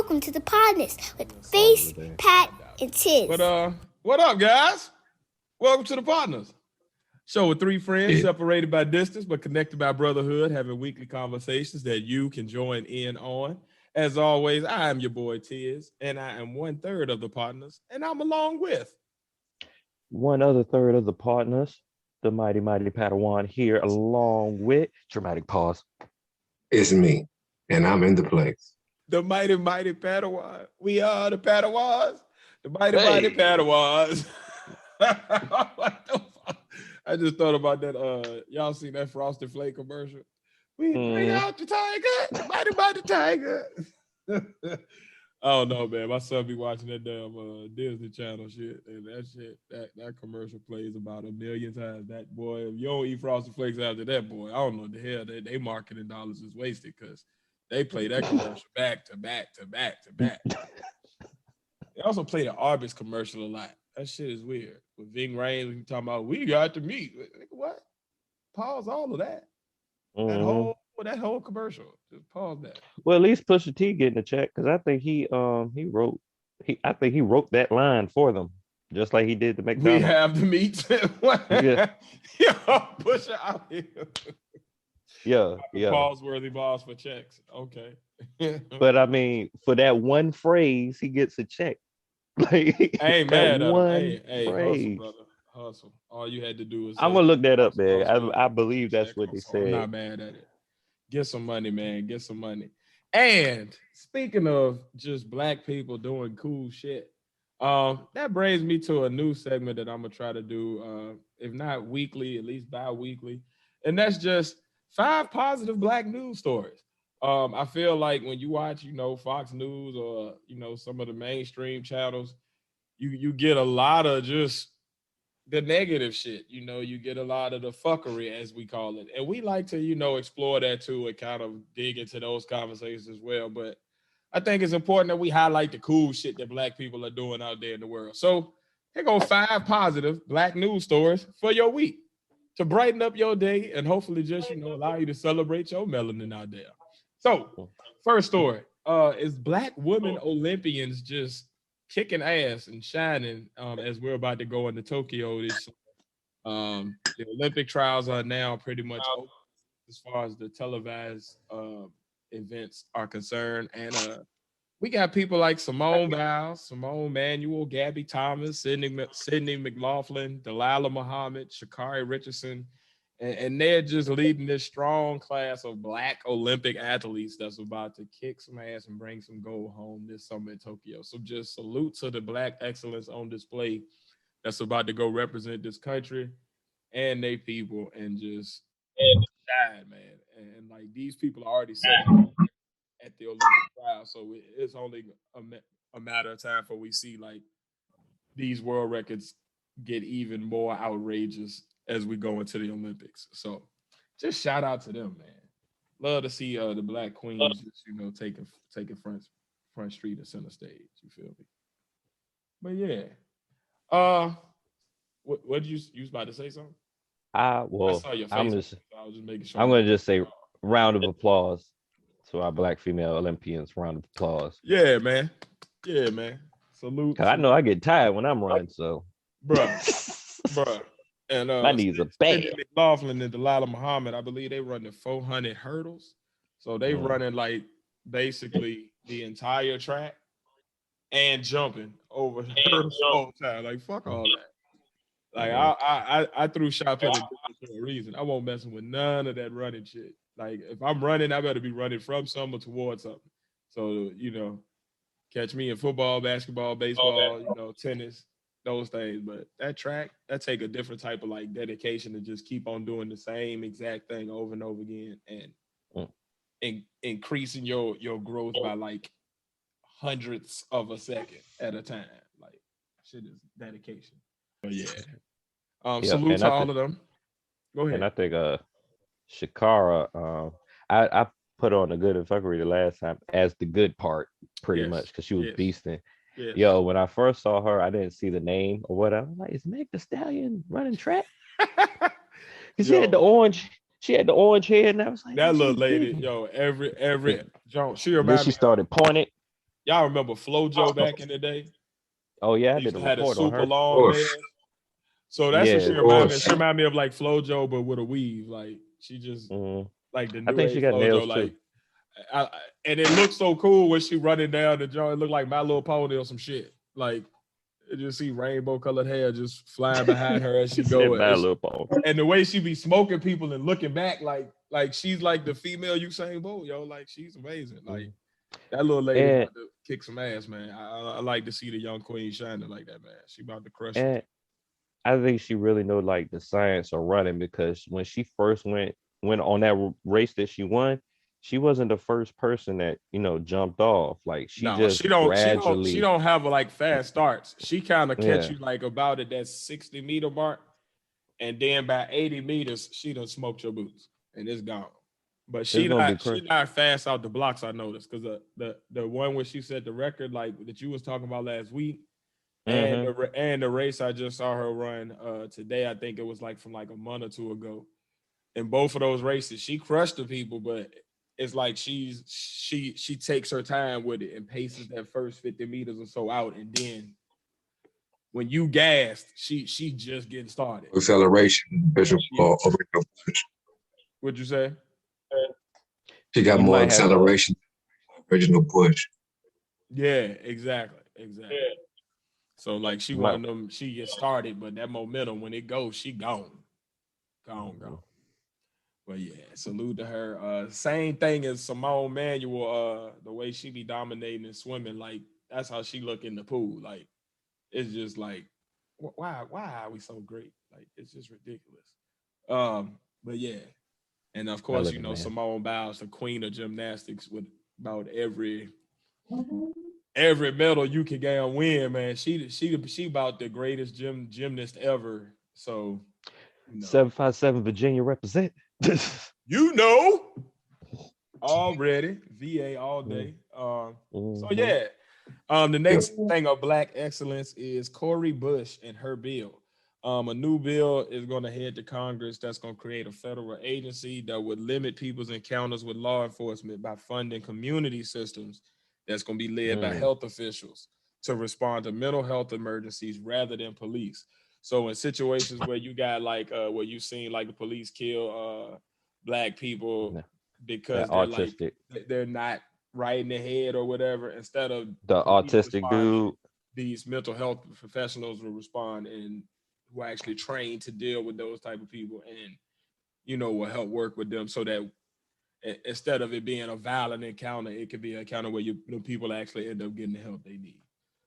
welcome to the Podnas with Face, Pat, and Tiz. What up, guys? Welcome to the Podnas. Show with three friends separated by distance but connected by brotherhood, having weekly conversations that you can join in on. As always, I am your boy Tiz, and I am 1/3 of the Podnas, and I'm along with 1/3 of the Partners, the mighty Padawan here, along with dramatic pause. It's me, and I'm in the place. the mighty Padawan. We are the Padawans, the mighty Padawans. What the fuck? I just thought about that. Y'all seen that Frosted Flake commercial? We bring out the tiger, the mighty tiger. I don't know, man. My son be watching that damn Disney Channel shit, and that commercial plays about 1 million times. That boy, if you don't eat Frosted Flakes after that, boy, I don't know what the hell they marketing dollars is wasted because they play that commercial back to back to back to back. They also play the Arby's commercial a lot. That shit is weird. With Ving Rhames, we talking about we got the meat. What? Pause all of that. That whole commercial. Just pause that. Well, at least Pusha T getting a check because I think he wrote that line for them, just like he did the McDonald's. We have the meat. Yeah. Yo, Pusha out here. Yeah. Pause-worthy balls for checks. Okay. But I mean, for that one phrase, he gets a check. Like, hey man, phrase. hustle, brother. Hustle. All you had to do is I'm gonna look that up, man. hustle. I believe that's what they said. I'm not mad at it. Get some money, man. Get some money. And speaking of just black people doing cool shit, that brings me to a new segment that I'm gonna try to do, if not weekly, at least bi-weekly, and that's just 5 positive black news stories. I feel like when you watch, Fox News or, some of the mainstream channels, you get a lot of just the negative shit. You get a lot of the fuckery, as we call it. And we like to, explore that too and kind of dig into those conversations as well. But I think it's important that we highlight the cool shit that black people are doing out there in the world. So here go 5 positive black news stories for your week to brighten up your day and hopefully just, allow you to celebrate your melanin out there. So, first story is Black women Olympians just kicking ass and shining as we're about to go into Tokyo this summer. The Olympic trials are now pretty much open as far as the televised events are concerned. And we got people like Simone Biles, Simone Manuel, Gabby Thomas, Sydney McLaughlin, Delilah Muhammad, Sha'Carri Richardson, and they're just leading this strong class of Black Olympic athletes that's about to kick some ass and bring some gold home this summer in Tokyo. So just salute to the Black excellence on display that's about to go represent this country and their people and just shine, man. And like these people are already set at the Olympic trial, so it's only a matter of time before we see like these world records get even more outrageous as we go into the Olympics. So just shout out to them, man. Love to see the Black queens just, taking front street and center stage. You feel me? But yeah. What did you was about to say something? I saw your face. I was just making sure. I'm gonna just say round of applause to our Black female Olympians. Round of applause. Yeah, man. Salute. I know I get tired when I'm running, so bruh. And my knees are bad. McLaughlin and Delilah Muhammad, I believe they run the 400 hurdles. So they running like basically the entire track and jumping over the hurdles the whole time. Like fuck all that. Like I threw shot put for a reason. I won't mess with none of that running shit. Like if I'm running, I better be running from something towards something. So catch me in football, basketball, baseball, tennis. Those things, but that track, that take a different type of like dedication to just keep on doing the same exact thing over and over again and increasing your growth by like hundredths of a second at a time. Like shit is dedication. But yeah. Salute to all of them. Go ahead. And I think Sha'Carri, I put on the good and fuckery the last time as the good part pretty much because she was beasting. Yes. Yo, when I first saw her, I didn't see the name or whatever. I'm like, is Meg the Stallion running track? Because she had the orange hair, and I was like, that little lady, every Joan, she started pointing. Y'all remember FloJo back in the day? Oh yeah, I He used did a to have a report on super her. long course. hair. So that's what Yeah. she Of reminded me of. course. She reminded me of like FloJo, but with a weave. Like she just Mhm. like the I new think she age got nails FloJo. too. Like, and it looked so cool when she running down the joint. It looked like My Little Pony or some shit. Like you just see rainbow colored hair just flying behind her as she Said go. My Little Pony. And the way she be smoking people and looking back, like she's like the female Usain Bolt, yo. Like she's amazing. Like Mhm. that little lady And about to kick some ass, man. I like to see the young queen shining like that, man. She about to crush it. and I think she really know like the science of running, because when she first went on that race that she wasn't the first person that jumped off. Like she No, just she gradually, don't have like fast starts. She kind of catch yeah, you like about at that 60-meter mark, and then by 80 meters, she done smoked your boots and it's gone. But it's gonna be she crazy. not fast out the blocks. I noticed because the one where she set the record like that you was talking about last week, and Hmm. the race I just saw her run today. I think it was like from like a month or two ago. In both of those races, she crushed the people, but it's like she takes her time with it and paces that first 50 meters or so out, and then when you gassed, she just getting started. Acceleration, visual, Yeah. original push. What'd you say? She got You more might have a acceleration, original push. Yeah, exactly. So like she one might. of them, she gets started, but that momentum when it goes, she gone. Gone. But yeah, salute to her. Same thing as Simone Manuel, the way she be dominating and swimming, like that's how she look in the pool. Like it's just like why are we so great? Like it's just ridiculous. But yeah, and of course, Relevant, man. Simone Biles, the queen of gymnastics, with about every medal you can get win, man. She about the greatest gymnast ever. So 757 Virginia represent. you know already VA all Mhm. day. So yeah. The next Yeah. thing of Black excellence is Cori Bush and her bill. A new bill is going to head to Congress that's going to create a federal agency that would limit people's encounters with law enforcement by funding community systems that's going to be led by Mm. health officials to respond to mental health emergencies rather than police. So in situations where you got like where you seen like the police kill black people Yeah, because that they're like autistic, they're not right in the head or whatever, instead of the police autistic responding, dude. these mental health professionals will respond and who are actually trained to deal with those type of people and will help work with them so that instead of it being a violent encounter, it could be an encounter where people actually end up getting the help they need.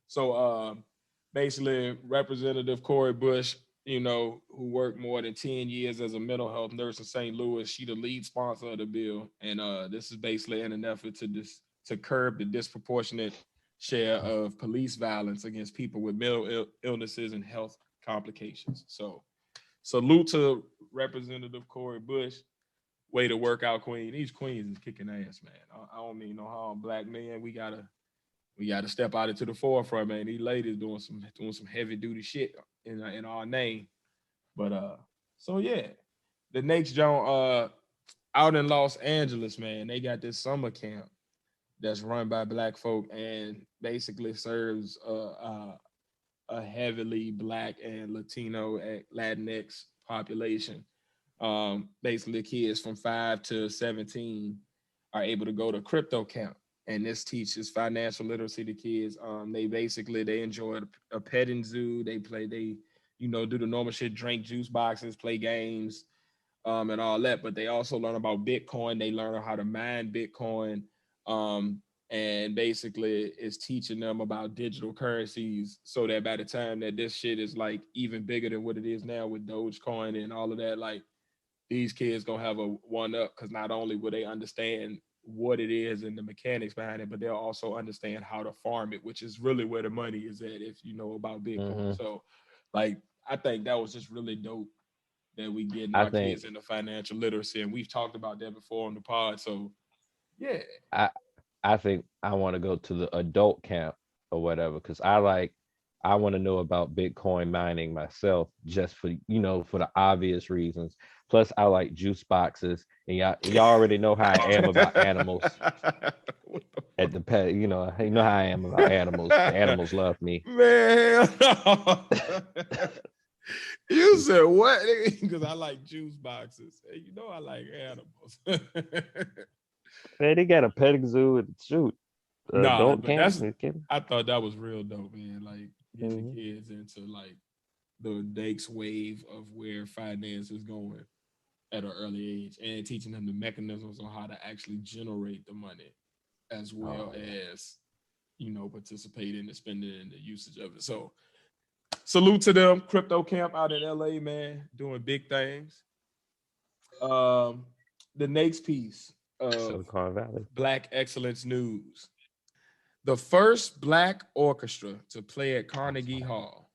So basically, Representative Cori Bush, who worked more than 10 years as a mental health nurse in St. Louis, she the lead sponsor of the bill, and this is basically in an effort to curb the disproportionate share of police violence against people with mental illnesses and health complications. So salute to Representative Cori Bush. Way to work out, Queen. These queens is kicking ass, man. I don't mean no harm, black men. We gotta step out into the forefront, man. These ladies doing some heavy duty shit in our name. But so yeah, the next joint out in Los Angeles, man, they got this summer camp that's run by black folk and basically serves a heavily black and Latino Latinx population. Basically, kids from 5 to 17 are able to go to crypto camp, and this teaches financial literacy to kids. They enjoy a petting zoo. They do the normal shit, drink juice boxes, play games, and all that. But they also learn about Bitcoin. They learn how to mine Bitcoin. Um, and basically it's teaching them about digital currencies so that by the time that this shit is like even bigger than what it is now with Dogecoin and all of that, like these kids gonna have a one up because not only will they understand what it is and the mechanics behind it, but they'll also understand how to farm it, which is really where the money is at if you know about Bitcoin. Hmm. So like I think that was just really dope that we getting I our think kids into financial literacy, and we've talked about that before on the pod. So yeah, I I think I want to go to the adult camp or whatever, because I want to know about Bitcoin mining myself, just for for the obvious reasons. Plus, I like juice boxes, and y'all already know how I am about animals. At the pet, you know how I am about animals. The animals love me. Man, you said what? Because I like juice boxes. Hey, you know I like animals. Man, they got a petting zoo and shoot. Nah, Adult but that's camp. I thought that was real dope, man. Like getting Mhm. the kids into like the next wave of where finance is going at an early age and teaching them the mechanisms on how to actually generate the money as well Oh, yeah. as participate in the spending and the usage of it. So salute to them, crypto camp out in LA, man, doing big things. Um, the next piece of Silicon Valley. Black Excellence News. The first Black orchestra to play at Carnegie Hall,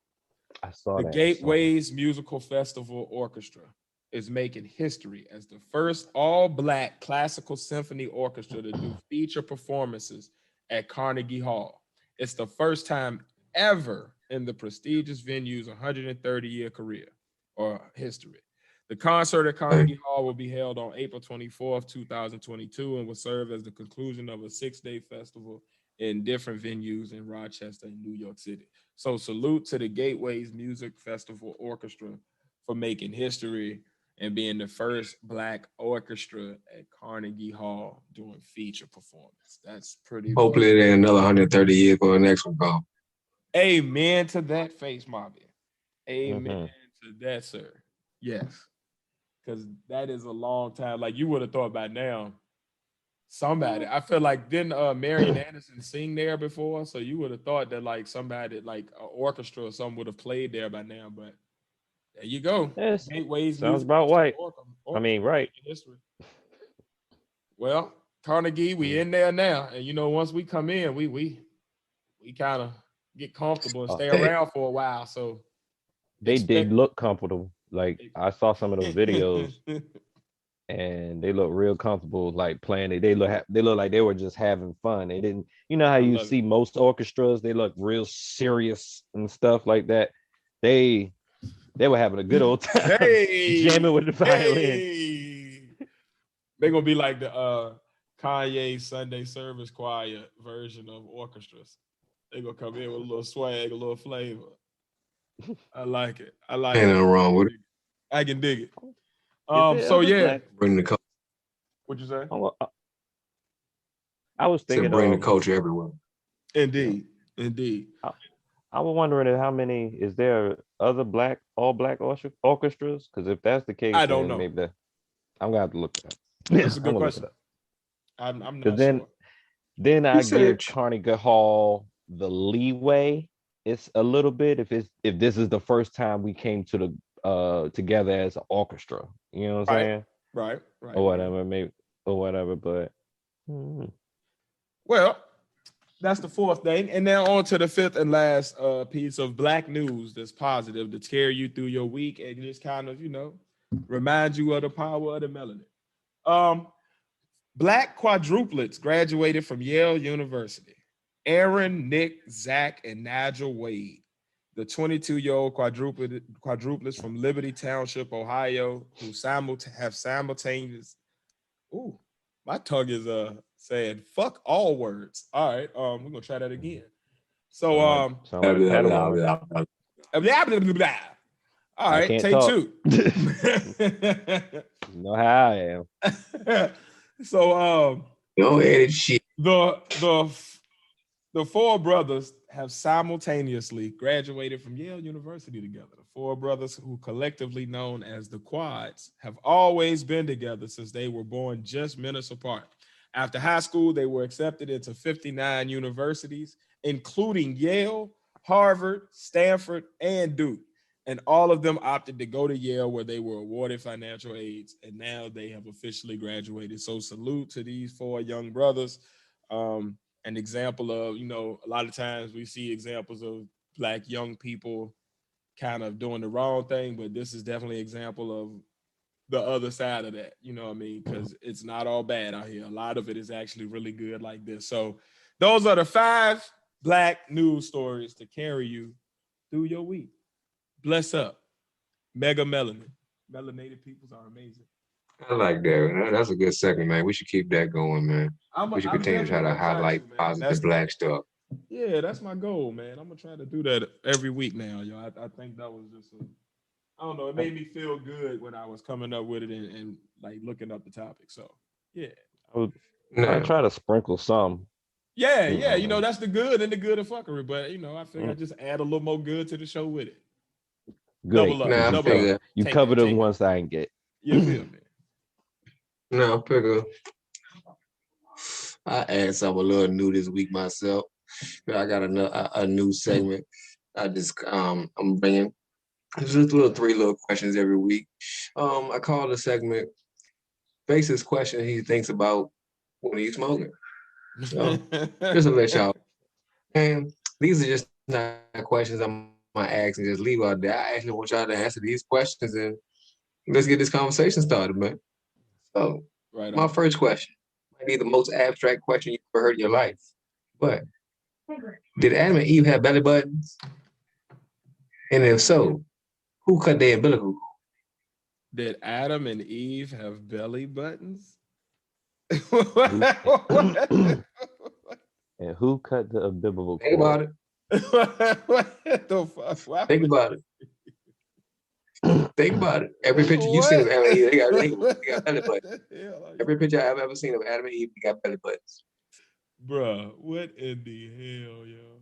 I saw the that. I saw that. Gateways Musical Festival Orchestra, is making history as the first all-Black classical symphony orchestra to do feature performances at Carnegie Hall. It's the first time ever in the prestigious venue's 130-year career or history. The concert at Carnegie Hall will be held on April 24th, 2022, and will serve as the conclusion of a 6-day festival in different venues in Rochester and New York City. So salute to the Gateways Music Festival Orchestra for making history and being the first Black orchestra at Carnegie Hall doing feature performance. That's pretty. Hopefully, there's another 130 years for the next one go. Amen to that, Face Mobby. Amen Mhm. to that, sir. Yes, because that is a long time. Like you would have thought by now. Somebody, I feel like didn't Marian Anderson sing there before? So you would have thought that like somebody, like an orchestra or something, would have played there by now. But there you go. Yes, Gateways sounds Music about right. I Orchestra mean, right. making history. Well, Carnegie, we in there now, and once we come in, we kind of get comfortable and stay Hey, around for a while. So They expect. look comfortable. Like I saw some of those videos, and they look real comfortable, like playing it. They look like they were just having fun. They didn't, you know how I you love it. see most orchestras, they look real serious and stuff like that. They were having a good old time Hey, jamming with the violin. hey, they're gonna be like the Kanye Sunday Service Choir version of orchestras. They're gonna come in with a little swag, a little flavor. I like it. I like ain't it. nothing wrong with it. I can dig it. Is there So other yeah, black? Bring the what you say? I was thinking bring the of. culture everywhere. Indeed, indeed. I was wondering how many is there other all black orchestras? Because if that's the case, I don't then know. maybe I'm gonna have to look it up. That's a I'm good gonna look it question. up. I'm Because not sure. then I give Research. Carnegie Hall the leeway. It's a little bit if this is the first time we came to the together as an orchestra. You know what I'm Right, saying? right, Or right. whatever, maybe or whatever. But Well, that's the fourth thing. And now on to the fifth and last piece of Black news that's positive to carry you through your week and just kind of, remind you of the power of the melanin. Um, Black quadruplets graduated from Yale University. Aaron, Nick, Zach, and Nigel Wade, the 22-year-old quadruplets from Liberty Township, Ohio, who have simultaneous. Ooh, my tongue is saying fuck all words. All right, we're gonna try that again. So sound like a Padawan. blah, blah, blah, blah. All I right, can't take talk. two. You know how I am. So Go ahead and shit. the four brothers have simultaneously graduated from Yale University together. The four brothers, who collectively known as the Quads, have always been together since they were born just minutes apart. After high school, they were accepted into 59 universities, including Yale, Harvard, Stanford, and Duke. And all of them opted to go to Yale, where they were awarded financial aids. And now they have officially graduated. So salute to these four young brothers. An example of, a lot of times we see examples of Black young people kind of doing the wrong thing, but this is definitely an example of the other side of that, you know what I mean? Because it's not all bad out here. A lot of it is actually really good like this. So those are the 5 Black news stories to carry you through your week. Bless up. Mega Melanin. Melanated peoples are amazing. I like that. That's a good segment, man. We should keep that going, man. We should I'm continue to try definitely to gonna try highlight to, man. positive black stuff. Yeah, that's my goal, man. I'm gonna try to do that every week now, yo. I think that was just I don't know. It made me feel good when I was coming up with it and like looking up the topic. So yeah, I would I Now, try to sprinkle some, you yeah. You know, know. that's the good and the good of fuckery. But you know, I figure I Mm, just add a little more good to the show with it. great, because I Double up. figure, you Take covered that, them take it. ones I ain't get. You feel me? now I figure I add something a little new this week myself. I got a new segment. I'm bringing just three little questions every week. I call the segment "Faces Question He Thinks About When He's Smoking." So just to let y'all, and these are just not questions I'm gonna ask and just leave out there. I actually want y'all to answer these questions and let's get this conversation started, man. So Right my on. first question might be the most abstract question you've ever heard in your life, but did Adam and Eve have belly buttons? And if so, who cut their umbilical? Did Adam and Eve have belly buttons? Who What? and who cut the umbilical Think about cord? it. What the fuck? Why Think would about it. Think about it. Every picture you've seen of Adam and Eve, they got belly What buttons. the hell are you? Every picture I've ever seen of Adam and Eve, they got belly buttons. Bruh, what in the hell, yo?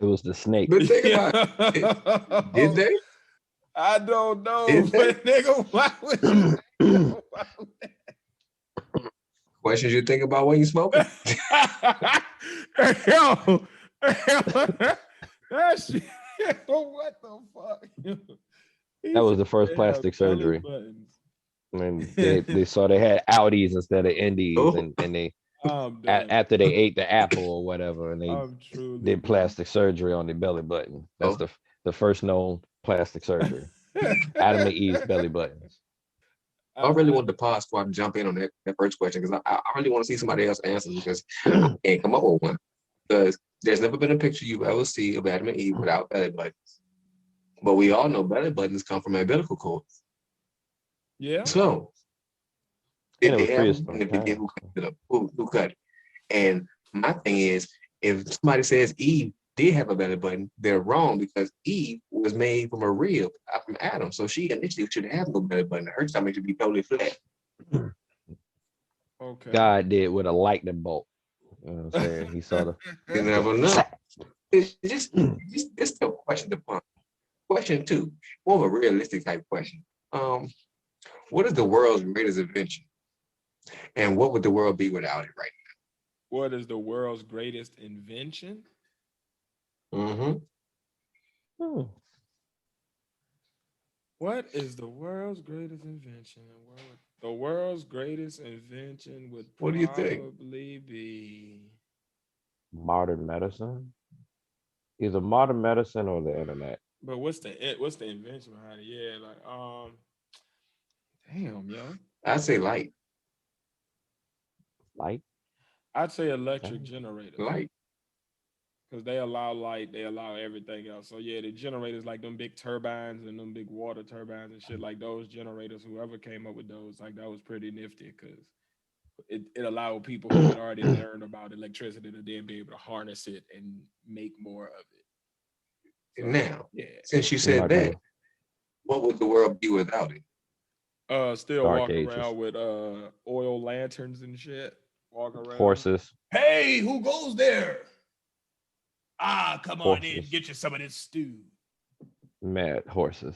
It was the snake. But think about it. Did they? I don't know, Did they? but nigga, why would you? Why would- Questions you think about when you smoking? Yo, that shit. What the fuck? He That was said the first they have plastic belly surgery. buttons. And they saw they had Audis instead of Indies, Oh, and they I'm done. after they ate the apple or whatever, and they I'm truly did plastic surgery on their belly button. That's oh. the first known plastic surgery. Adam and Eve's belly buttons. I really want to pause before I jump in on that first question because I really want to see somebody else answer because I can't come up with one. Because there's never been a picture you ever see of Adam and Eve without belly buttons. But we all know belly buttons come from umbilical cords. Yeah. So And did it they was have them? And if they did, prehistoric who times. cut it up? Who cut it? And my thing is, if somebody says Eve did have a belly button, they're wrong because Eve was made from a rib from Adam. So she initially should have no belly button. Her stomach should be totally flat. Okay. God did with a lightning bolt. You know what I'm saying? He saw the You never know. It's just a question to pump. Question two, more of a realistic type question. What is the world's greatest invention? And what would the world be without it right What is the world's greatest invention? now? Mm-hmm. Hmm. What is the world's greatest invention? The world's greatest invention would What do you think? probably be. Modern medicine. Either modern medicine or the internet. But what's the invention behind it? Yeah, like damn, yo. I'd say light. Light. I'd say electric Okay. generators. Light. Because they allow light, they allow everything else. So yeah, the generators like them big turbines and them big water turbines and shit like those generators, whoever came up with those, like that was pretty nifty because it allowed people who had already learned about electricity to then be able to harness it and make more of it. So, Now, yeah. since you In my said that, view, what would the world be without it? Still Dark walk ages. around with oil lanterns and shit. Walk around. Horses. Hey, who goes there? Ah, come on in, Horses. get you some of this stew. Mad horses.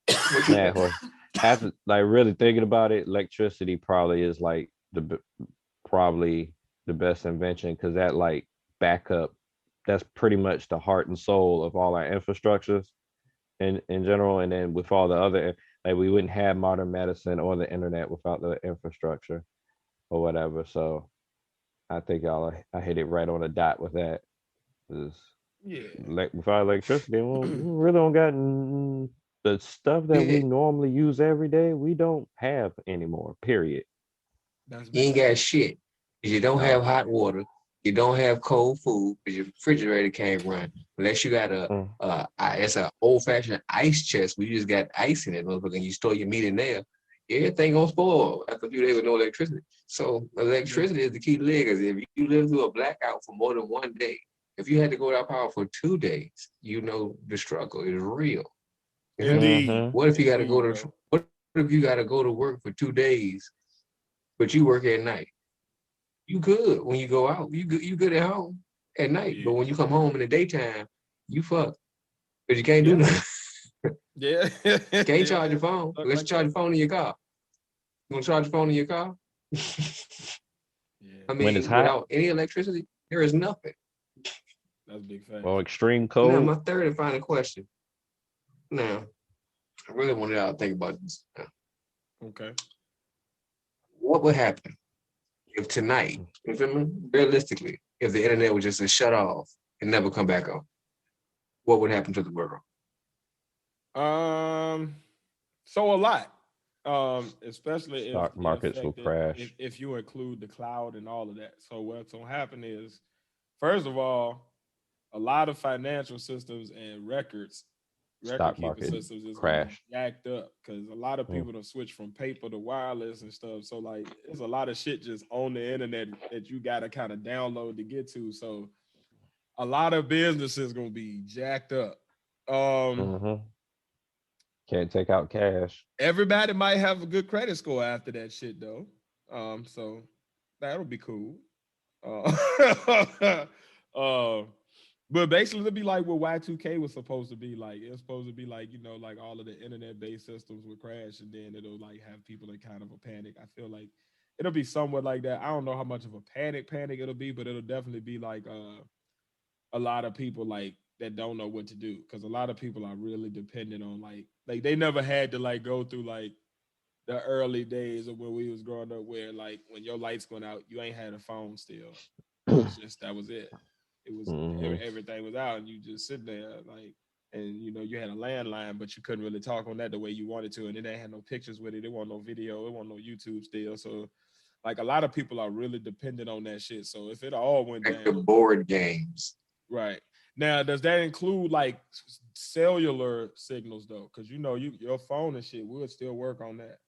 What you Mad think? horse. After like really thinking about it, electricity probably is like probably the best invention because that like backup. That's pretty much the heart and soul of all our infrastructures in general. And then with all the other, like we wouldn't have modern medicine or the internet without the infrastructure or whatever. So I think I hit it right on the dot with that. Yeah. Like without electricity, we really don't got the stuff that we Yeah, normally use every day. We don't have anymore. Period. That's you big ain't facts. got shit. You don't No. have hot water. You don't have cold food because your refrigerator can't run unless you got it's an old fashioned ice chest where you just got ice in it, motherfucker, and you store your meat in there. Everything gonna spoil after a few days with no electricity. So electricity is the key to live. Because if you live through a blackout for more than 1 day, if you had to go without power for 2 days, you know the struggle is real. Indeed. What if you got to go to what if you got to go to work for 2 days, but you work at night? You good when you go out. You good at home at night, but when you come home in the daytime, you fuck because you can't do nothing. Yeah. Can't charge your phone. Let's charge your phone in your car. You want to charge your phone in your car? I mean, when it's hot, without any electricity, there is nothing. That's a big fact. or extreme cold. Now, my third and final question. Now, I really wanted y'all to think about this. Okay. What would happen if tonight, you feel me? Realistically, if the internet was just to shut off and never come back on? What would happen to the world? So a lot. Especially Stock if markets will crash. if you include the cloud and all of that. So what's gonna happen is, first of all, a lot of financial systems and record Stock keeping market systems is crash. jacked up because a lot of people don't switch from paper to wireless and stuff. So like, there's a lot of shit just on the internet that you gotta kind of download to get to. So a lot of businesses gonna be jacked up. Can't take out cash. Everybody might have a good credit score after that shit though. So that'll be cool. But basically it'll be like what Y2K was supposed to be like. It's supposed to be like, you know, like all of the internet-based systems would crash and then it'll like have people in kind of a panic. I feel like it'll be somewhat like that. I don't know how much of a panic it'll be, but it'll definitely be like a lot of people like that don't know what to do because a lot of people are really dependent on like they never had to like go through like the early days of when we was growing up where like when your lights went out you ain't had a phone still. It's just that was it. It was everything was out and you just sit there like, and you know you had a landline but you couldn't really talk on that the way you wanted to, and it ain't had no pictures with it. It wasn't no video. It wasn't no YouTube still. So like a lot of people are really dependent on that shit. So if it all went Like down, the board games. right. Now, does that include like cellular signals though? Because you know your phone and shit would still work on that.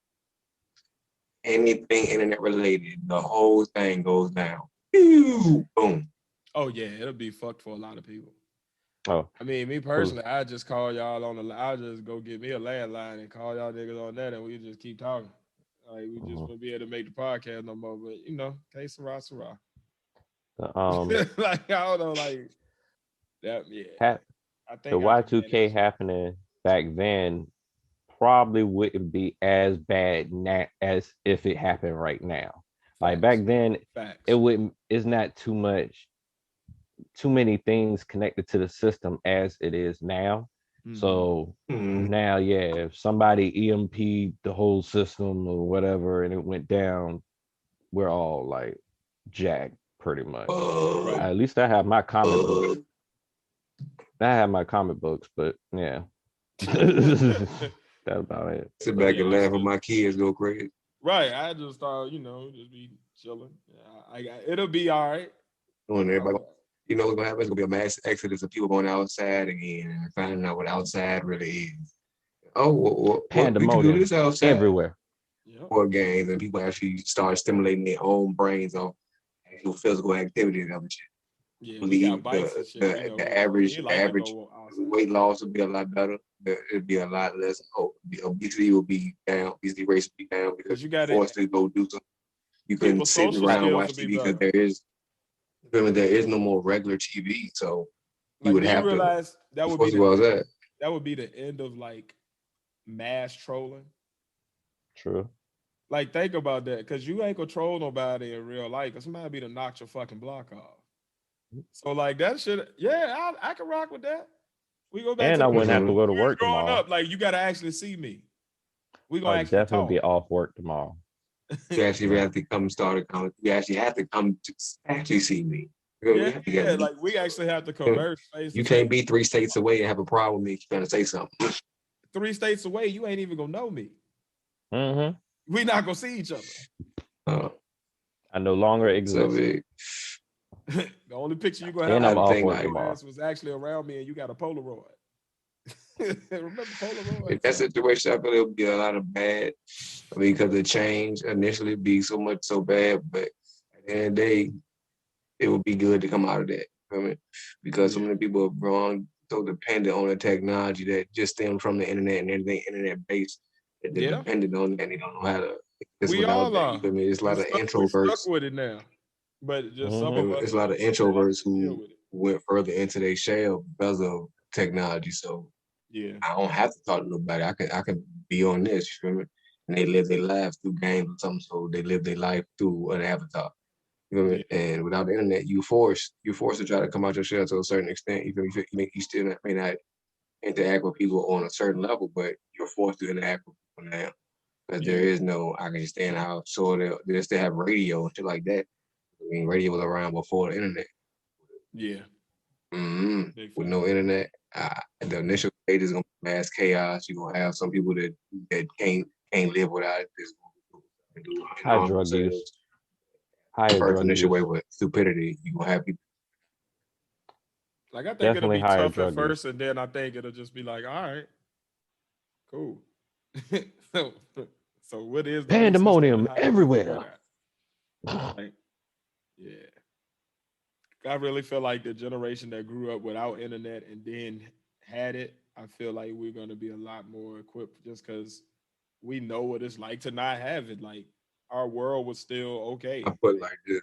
Anything internet related, the whole thing goes down. Boom. Oh yeah, it'll be fucked for a lot of people. Oh, I mean, me personally, I just call y'all I'll just go get me a landline and call y'all niggas on that, and we just keep talking. Like we just won't be able to make the podcast no more. But you know, que sera, sera. Like I don't know, like that. Yeah, I think the Y2K happening back then probably wouldn't be as bad as if it happened right now. Like back then, it's not too many things connected to the system as it is now. So now, if somebody EMP'd the whole system or whatever and it went down, we're all like jacked pretty much. At least I have my comic books. But yeah. That's about it. Sit back and laugh when my kids go crazy. Right. I just thought, just be chilling. It'll be all right. When everybody, what's gonna happen? It's gonna be a mass exodus of people going outside again and finding out what outside really is. Oh, what we can do this outside everywhere. Or games, and people actually start stimulating their own brains on actual physical activity and other shit. Yeah, believe the average weight loss would be a lot better. It'd be a lot less. Obesity will be down. Obesity rates will be down because you got forced to go do something. You couldn't sit around and watch TV because there is no more regular TV. So you would have to. That would be the end of like mass trolling. True. Like think about that, because you ain't gonna troll nobody in real life. Cause somebody be to knock your fucking block off. So like that shit, yeah, I can rock with that. We go back. And I wouldn't have to go to work tomorrow. Up, like you gotta actually see me. We gonna actually definitely be off work tomorrow. You actually have to come start a comment. You actually have to come to actually see me. Yeah, like we actually have to converse. You can't be 3 states away and have a problem with me trying to say something. 3 states away, you ain't even gonna know me. We not gonna see each other. I no longer exist. The only picture you gonna have And of I'm me off think work with like your tomorrow. ass was actually around me, and you got a Polaroid. Remember in Polaroids? that situation, I feel it'll be a lot of bad. I mean, because the change initially be so bad, but at the end of the day, it would be good to come out of that. You know what I mean? Because so Yeah. many people are wrong, so dependent on the technology that just stems from the internet and everything internet based that they're Yeah, dependent on and they don't know how to exist we without all that. You are. feel me? It's a lot of We stuck introverts. with it now, but just some of Mm-hmm. us It's a lot of don't know how introverts to deal who with it. went further into their shell because of technology. So Yeah, I don't have to talk to nobody. I can be on this, you feel me? And they live their lives through games or something, so they live their life through an avatar. You feel me? yeah, And without the internet, you're forced to try to come out your shell to a certain extent. You feel me? You still may not interact with people on a certain level, but you're forced to interact with people now. Because there yeah, is no, I can just stay in the house. So they still have radio and shit like that. I mean, radio was around before the internet. yeah. Big With fact. no internet, the initial stage is gonna be mass chaos. You're gonna have some people that can't live without it. There's gonna be people that do High harm drug use. themselves. Higher First drug initial use. way with stupidity, you're gonna have people. Like I think it'll Definitely be higher tough at drug use. first, and then I think it'll just be like, all right, cool. so, so what is the new system and Pandemonium how do we figure everywhere. it out? Like, yeah. I really feel like the generation that grew up without internet and then had it, I feel like we're gonna be a lot more equipped just because we know what it's like to not have it. Like our world was still I okay. put it Like like this.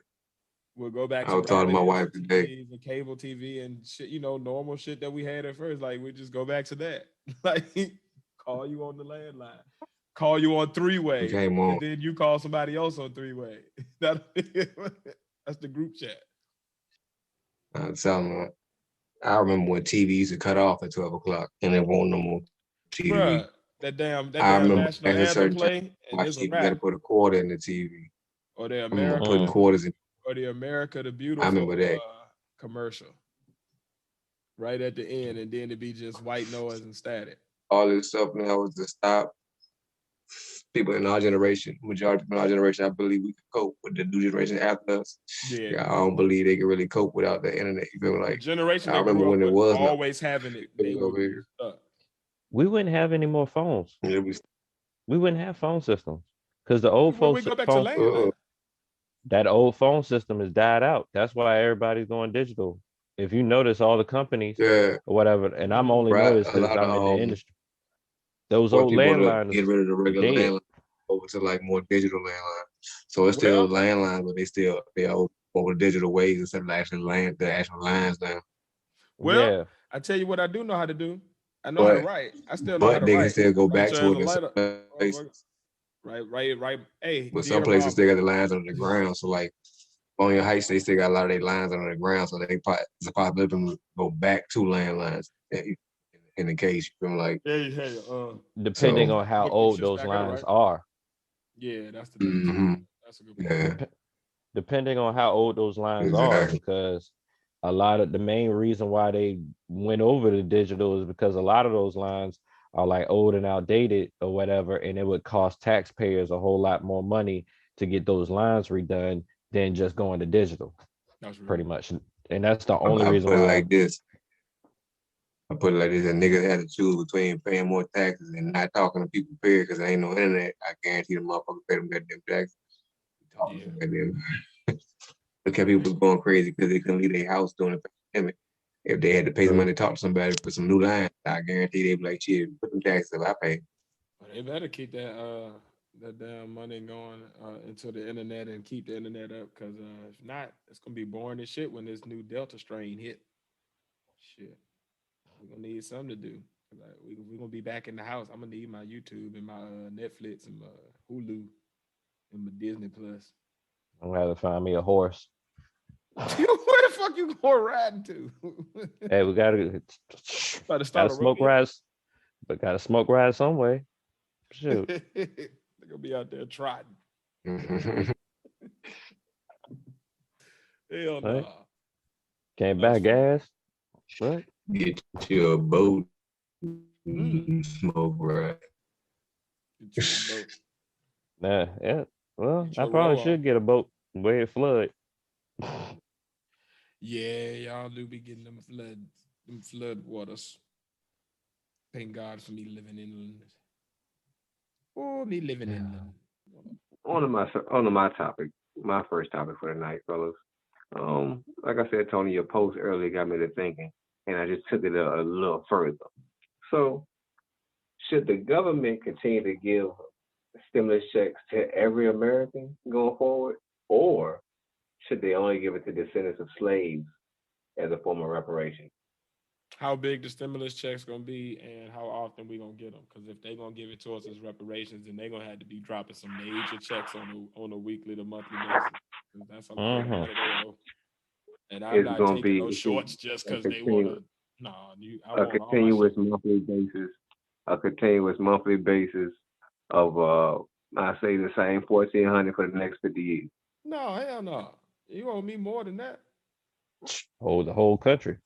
we'll go back I to was talking to my broadbands wife and today. TVs and cable TV and shit, normal shit that we had at first. Like we just go back to that. Like call you on the landline, call you on three We way, came and on. then you call somebody else on three way. That's the group chat. I was telling her, I remember when TV used to cut off at 12 o'clock and there won't no more TV. Bruh, that damn I remember national at a anthem certain time, play and watch it's a TV, you got wrap. to put a quarter in the TV. Or the I remember America putting Mm. quarters in. or the America the I remember Beautiful that. commercial right at the end, and then it'd be just white noise and static. All this stuff now was to stop people in our generation, majority of people in our generation. I believe we could cope with the new generation after us. Yeah. Yeah, I don't believe they can really cope without the internet. You feel me? The Like, generation I that remember grew up when it with was not always having it, they would over be here. stuck. We wouldn't have any more phones. It was, We wouldn't have phone systems because the When old when we folks go back to phone landline. that old phone system has died out. That's why everybody's going digital. If you notice, all the companies yeah, or whatever, and I'm only right. noticed A because lot I'm in the of industry. Those for old people to landlines, get rid of the regular dead. landline over to like more digital landline. So it's still Well, landline, but they are over digital ways instead of actually the actual lines now. well, Yeah, I tell you what I do know how to do. I know how to But write. I still know how but to they can write. still go Put back you to as it a in some lighter. places. Right. Hey, But some dear places mama. still got the lines under the ground. So like on your heights, they still got a lot of their lines under the ground. So it's a possibility for them to go back to landlines in the case. You feel me? Like Hey, depending so. on how hook them old shits those back up, lines right? are. Yeah, that's the thing too. Mhm. That's a good point. Yeah, Depending on how old those lines are, exactly. because a lot of the main reason why they went over to digital is because a lot of those lines are like old and outdated or whatever, and it would cost taxpayers a whole lot more money to get those lines redone than just going to digital, That's real. pretty much. And that's the I, only I reason put it why. like this. I put it like this: a nigga had to choose between paying more taxes and not talking to people. Period, because there ain't no internet. I guarantee the motherfucker pay them goddamn taxes. Talking to Yeah. them goddamn. Look at people was going crazy because they couldn't leave their house during the pandemic. If they had to pay some money to talk to somebody for some new lines, I guarantee they'd be like, shit, put them taxes up, I pay. But they better keep that damn money going into the internet and keep the internet up, because if not, it's gonna be boring as shit when this new Delta strain hit. Shit, we're gonna need something to do. Like we're gonna be back in the house. I'm gonna need my YouTube and my Netflix and my Hulu and my Disney Plus. I'm gonna have to find me a horse. Where the fuck you going riding to? Hey, we gotta About to start a smoke rodeo? rides, but gotta smoke rides some way. Shoot. They're gonna be out there trotting. Hell Right? no. Can't That's buy funny. gas. What? Get you a boat, Mm. smoke, right? Get you a boat. Nah, yeah. Well, Get I your probably roll off. should get a boat where it flood. Yeah, y'all do be getting them flood waters. Thank God for me living inland. Oh, me living Yeah. inland. On to my topic, my first topic for the night, fellas. Like I said, Tony, your post earlier got me to thinking, and I just took it a little further. So, should the government continue to give stimulus checks to every American going forward, or should they only give it to descendants of slaves as a form of reparation? How big the stimulus checks gonna be, and how often we gonna get them? Because if they gonna give it to us as reparations, then they gonna have to be dropping some major checks on a weekly to monthly basis. 'Cause that's a lot of Mm-hmm. money they owe. And I'm It's not going to taking be no shorts just a because they continuous, wanna. No, I a want all my continuous shit. monthly basis, a continuous monthly basis of I say the same 1,400 for the next 50 years. No, hell no. You owe me more than that. Hold the whole country.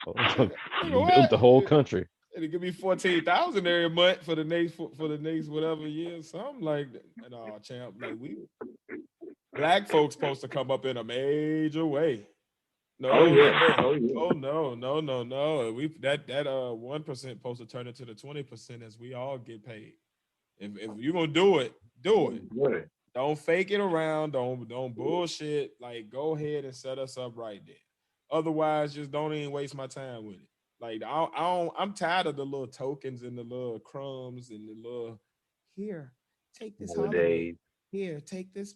Nigga, nigga, Built what? the whole country. It could be 14,000 every month for the next whatever year, something like that. No, champ, like we black folks supposed to come up in a major way. Oh No, yeah, sir. oh yeah. Oh no, no, no, no. We that 1% supposed to turn into the 20% as we all get paid. If you're gonna do it, do it. Good. Don't fake it around. Don't bullshit. Like go ahead and set us up right there. Otherwise, just don't even waste my time with it. Like I'm tired of the little tokens and the little crumbs and the little here, take this holiday. Holidays. Here, take this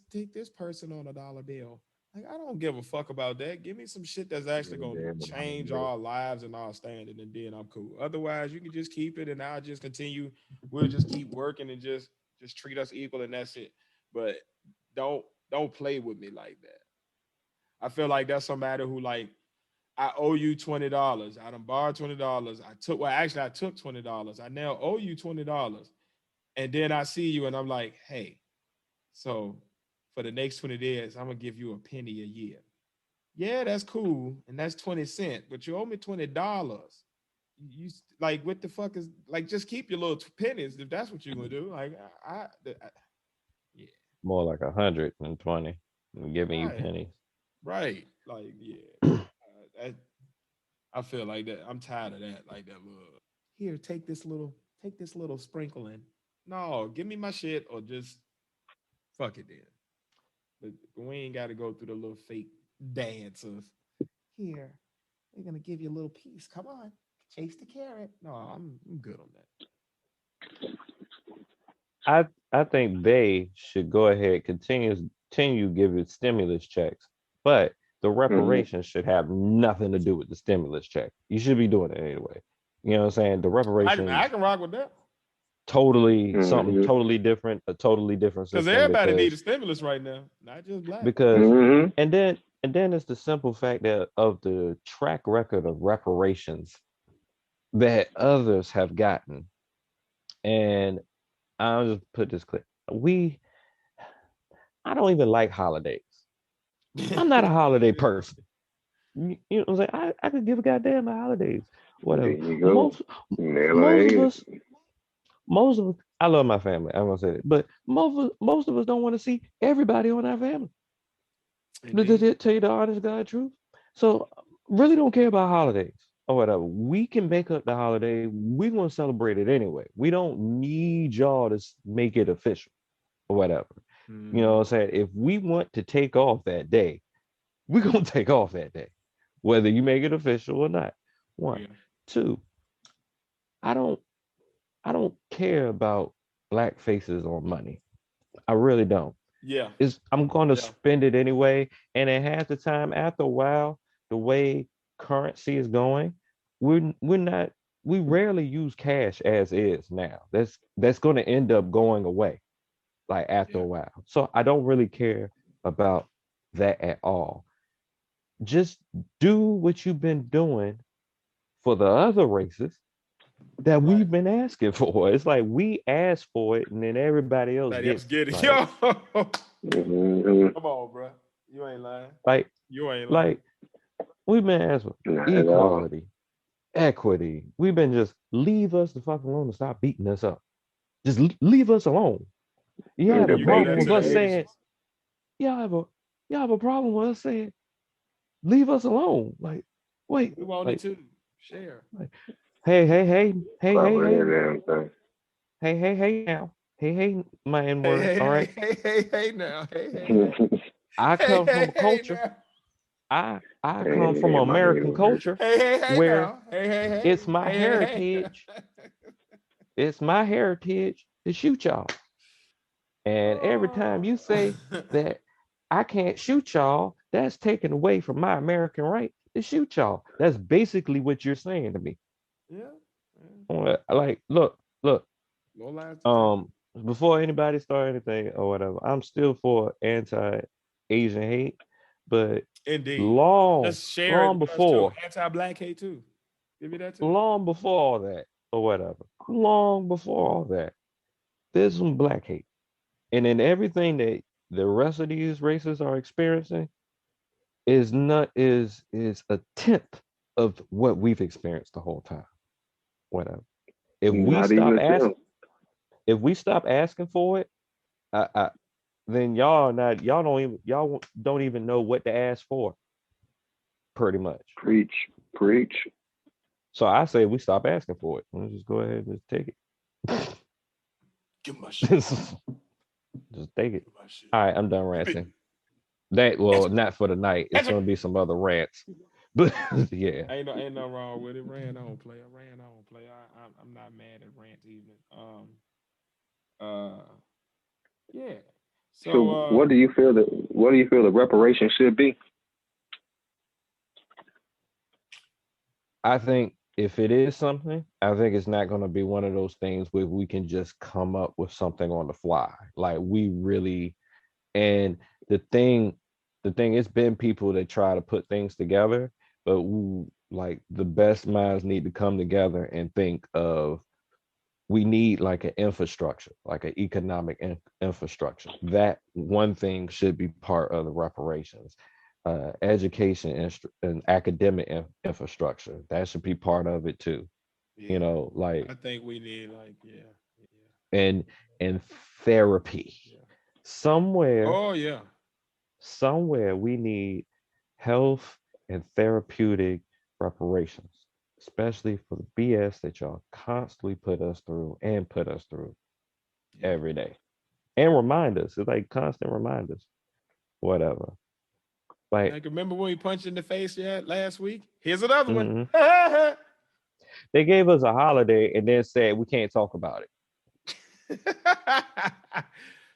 person on $1 bill. Like I don't give a fuck about that. Give me some shit that's actually gonna change our lives and our standing, and then I'm cool. Otherwise, you can just keep it, and I'll just continue. We'll just keep working and just treat us equal, and that's it. But don't play with me like that. I feel like that's somebody who like I owe you $20. I done borrowed $20. I took $20. I now owe you $20. And then I see you and I'm like, hey, so for the next 20 days, I'm gonna give you a penny a year. Yeah, that's cool. And that's 20 cents, but you owe me $20. You like what the fuck is like just keep your little pennies if that's what you're gonna do. Like yeah, More like 120. Giving you right, pennies. right. Like, yeah. I feel like that. I'm tired of that. Like that little here, take this little sprinkling. No, give me my shit or just fuck it then. But we ain't got to go through the little fake dance of here. We're gonna give you a little piece. Come on, chase the carrot. No, I'm good on that. I think they should go ahead continue giving stimulus checks, but the Mm-hmm. reparations should have nothing to do with the stimulus check. You should be doing it anyway. You know what I'm saying? The I reparations can rock with that totally something Mm-hmm. totally different, a totally different because system everybody need a stimulus right now, not just black. because Mm-hmm. and then it's the simple fact that of the track record of reparations that others have gotten. And I'll just put this clear. I don't even like holidays. I'm not a holiday person. You know what I'm saying? I could give a goddamn about holidays, There whatever. you go. Most Nail on most the of head. us, I love my family. I'm gonna say it, but most of us don't want to see everybody on our family. Indeed. Tell you the honest God truth. So really don't care about holidays or whatever. We can make up the holiday. We're gonna celebrate it anyway. We don't need y'all to make it official or whatever. You know Mhm. what I'm saying? If we want to take off that day, we're gonna take off that day, whether you make it official or not. One. Yeah. Two, I don't I don't care about black faces on money. I really don't. Yeah. I'm gonna Yeah. spend it anyway. And at half the time, after a while, the way currency is going, we're not we rarely use cash as is now. That's gonna end up going away like after Yeah. a while. So I don't really care about that at all. Just do what you've been doing for the other races that Right. we've been asking for. It's like we ask for it and then everybody else Everybody else gets it. get it. Yo. Come Mm-hmm. on, bro. You ain't lying. Like You ain't lying. like we've been asking Not at all. equality, equity. We've been just leave us the fuck alone and stop beating us up. Just leave us alone. You And have a You give debate problem that with to the us people. saying Asians. y'all have a y'all have a problem with us saying leave us alone. Like, wait, We wanted like, to share. like, hey, hey, hey, hey, hey, Over hey, that damn thing. hey, hey, hey, now, hey, hey, my N Hey, word. hey, All hey, right, hey, hey, hey now. Hey, hey, hey. I Hey, come from hey, a hey culture. now. I come from Hey, my American N-word. culture Hey, hey, hey where now. Hey, hey, hey. it's my Hey, hey, heritage. hey. It's my heritage to shoot y'all. And every time Oh. you say that I can't shoot y'all, that's taken away from my American right to shoot y'all. That's basically what you're saying to me. Yeah. Yeah. Like, look, No lies detected. um, before anybody start anything or whatever, I'm still for anti-Asian hate, but Indeed. long, Just share it long with us too. before, Anti-black hate too. Give me that too. long before all that or whatever, long before all that, there's some black hate. And then everything that the rest of these races are experiencing is not is a tenth of what we've experienced the whole time. Whatever. If we Not even stop a asking, temp. if we stop asking for it, I then y'all don't even know what to ask for, pretty much. Preach, preach. So I say we stop asking for it. Let's just go ahead and just take it. Give my shit. just take it. Give my shit. All right, I'm done Give it. ranting. That well, Answer. not for the night. It's Answer. gonna be some other rants. But yeah. Ain't no wrong with it. Ran on play. I ran on play. I'm not mad at rant even. Uh yeah. So So, what do you feel the reparations should be? I think if it is something, I think it's not going to be one of those things where we can just come up with something on the fly. Like we really, and the thing, the thing, it's been people that try to put things together, but like the best minds need to come together and think of we need like an infrastructure, like an economic infrastructure. That one thing should be part of the reparations. Education and academic infrastructure that should be part of it too. You yeah. know, like I think we need like yeah. and and therapy. Yeah. Somewhere, Oh yeah. somewhere we need health and therapeutic reparations, especially for the BS that y'all constantly put us through Yeah. every day. And remind us. It's like constant reminders, whatever. Like, Like remember when we punched in the face last week? Here's another one. mhm. They gave us a holiday and then said we can't talk about it.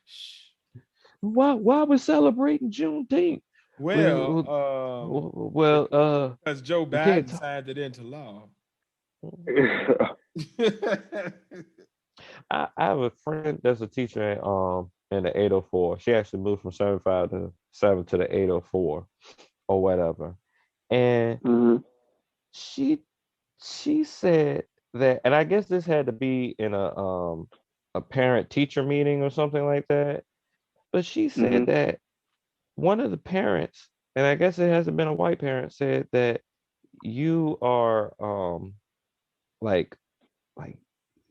Shh. Why we celebrating Juneteenth? Well, Well, well, because Joe we can't Biden talk. signed it into law. I have a friend that's a teacher in the 804. She actually moved from 75 to 7 to the 804 or whatever. And hmm she she said that, and I guess this had to be in a parent teacher meeting or something like that. But she said hmm that one of the parents, and I guess it hasn't been a white parent, said that you are like like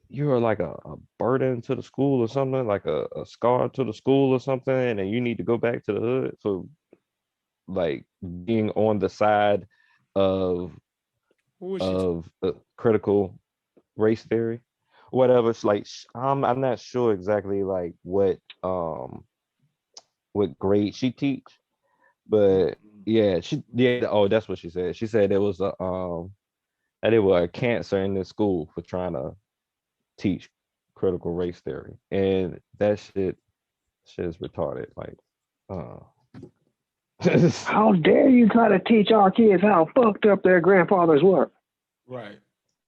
you're like a burden to the school or something, like a scar to the school or something, and you need to go back to the hood for like being on the side of Who was she? critical race theory, whatever. It's like I'm not sure exactly like what grade she teach, but Mm-mm. yeah, oh, that's what she said. She said it was a that it was a cancer in the school for trying to teach critical race theory, and that shit is retarded. Like, uh, How dare you try to teach our kids how fucked up their grandfathers were? Right.